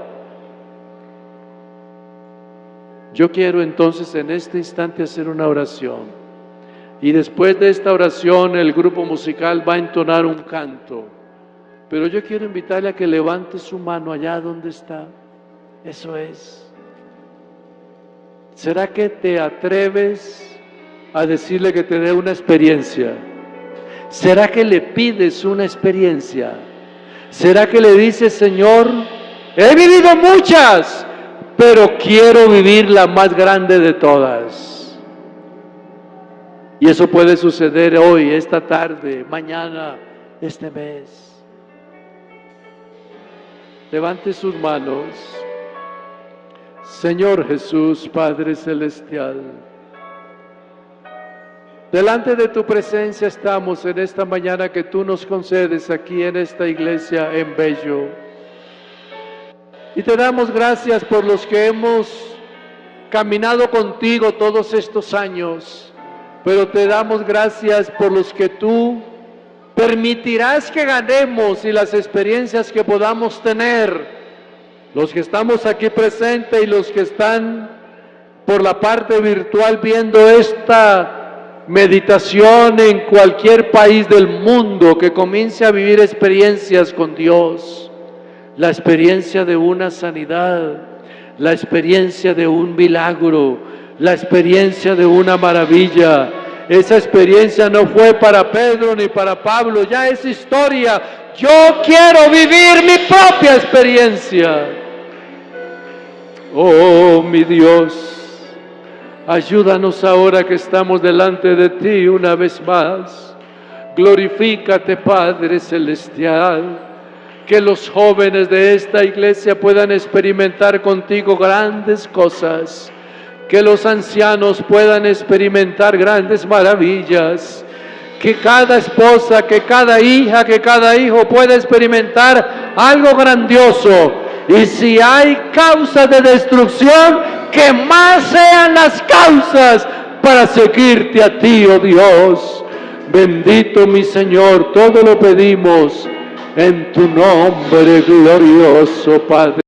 Yo quiero entonces en este instante hacer una oración. Y después de esta oración el grupo musical va a entonar un canto. Pero yo quiero invitarle a que levante su mano allá donde está. Eso es. ¿Será que te atreves a decirle que te dé una experiencia? ¿Será que le pides una experiencia? ¿Será que le dices, Señor, he vivido muchas, pero quiero vivir la más grande de todas? Y eso puede suceder hoy, esta tarde, mañana, este mes. Levante sus manos. Señor Jesús, Padre Celestial, delante de tu presencia estamos en esta mañana que tú nos concedes aquí en esta iglesia en Bello. Y te damos gracias por los que hemos caminado contigo todos estos años, pero te damos gracias por los que tú permitirás que ganemos y las experiencias que podamos tener. Los que estamos aquí presentes y los que están por la parte virtual viendo esta meditación en cualquier país del mundo, que comience a vivir experiencias con Dios. La experiencia de una sanidad, la experiencia de un milagro, la experiencia de una maravilla. Esa experiencia no fue para Pedro ni para Pablo, ya es historia. Yo quiero vivir mi propia experiencia. Oh, mi Dios, ayúdanos ahora que estamos delante de ti una vez más. Glorifícate, Padre Celestial. Que los jóvenes de esta iglesia puedan experimentar contigo grandes cosas. que los ancianos puedan experimentar grandes maravillas, que cada esposa, que cada hija, que cada hijo pueda experimentar algo grandioso. Y si hay causas de destrucción, que más sean las causas para seguirte a ti, oh Dios. Bendito mi Señor, todo lo pedimos en tu nombre glorioso, Padre.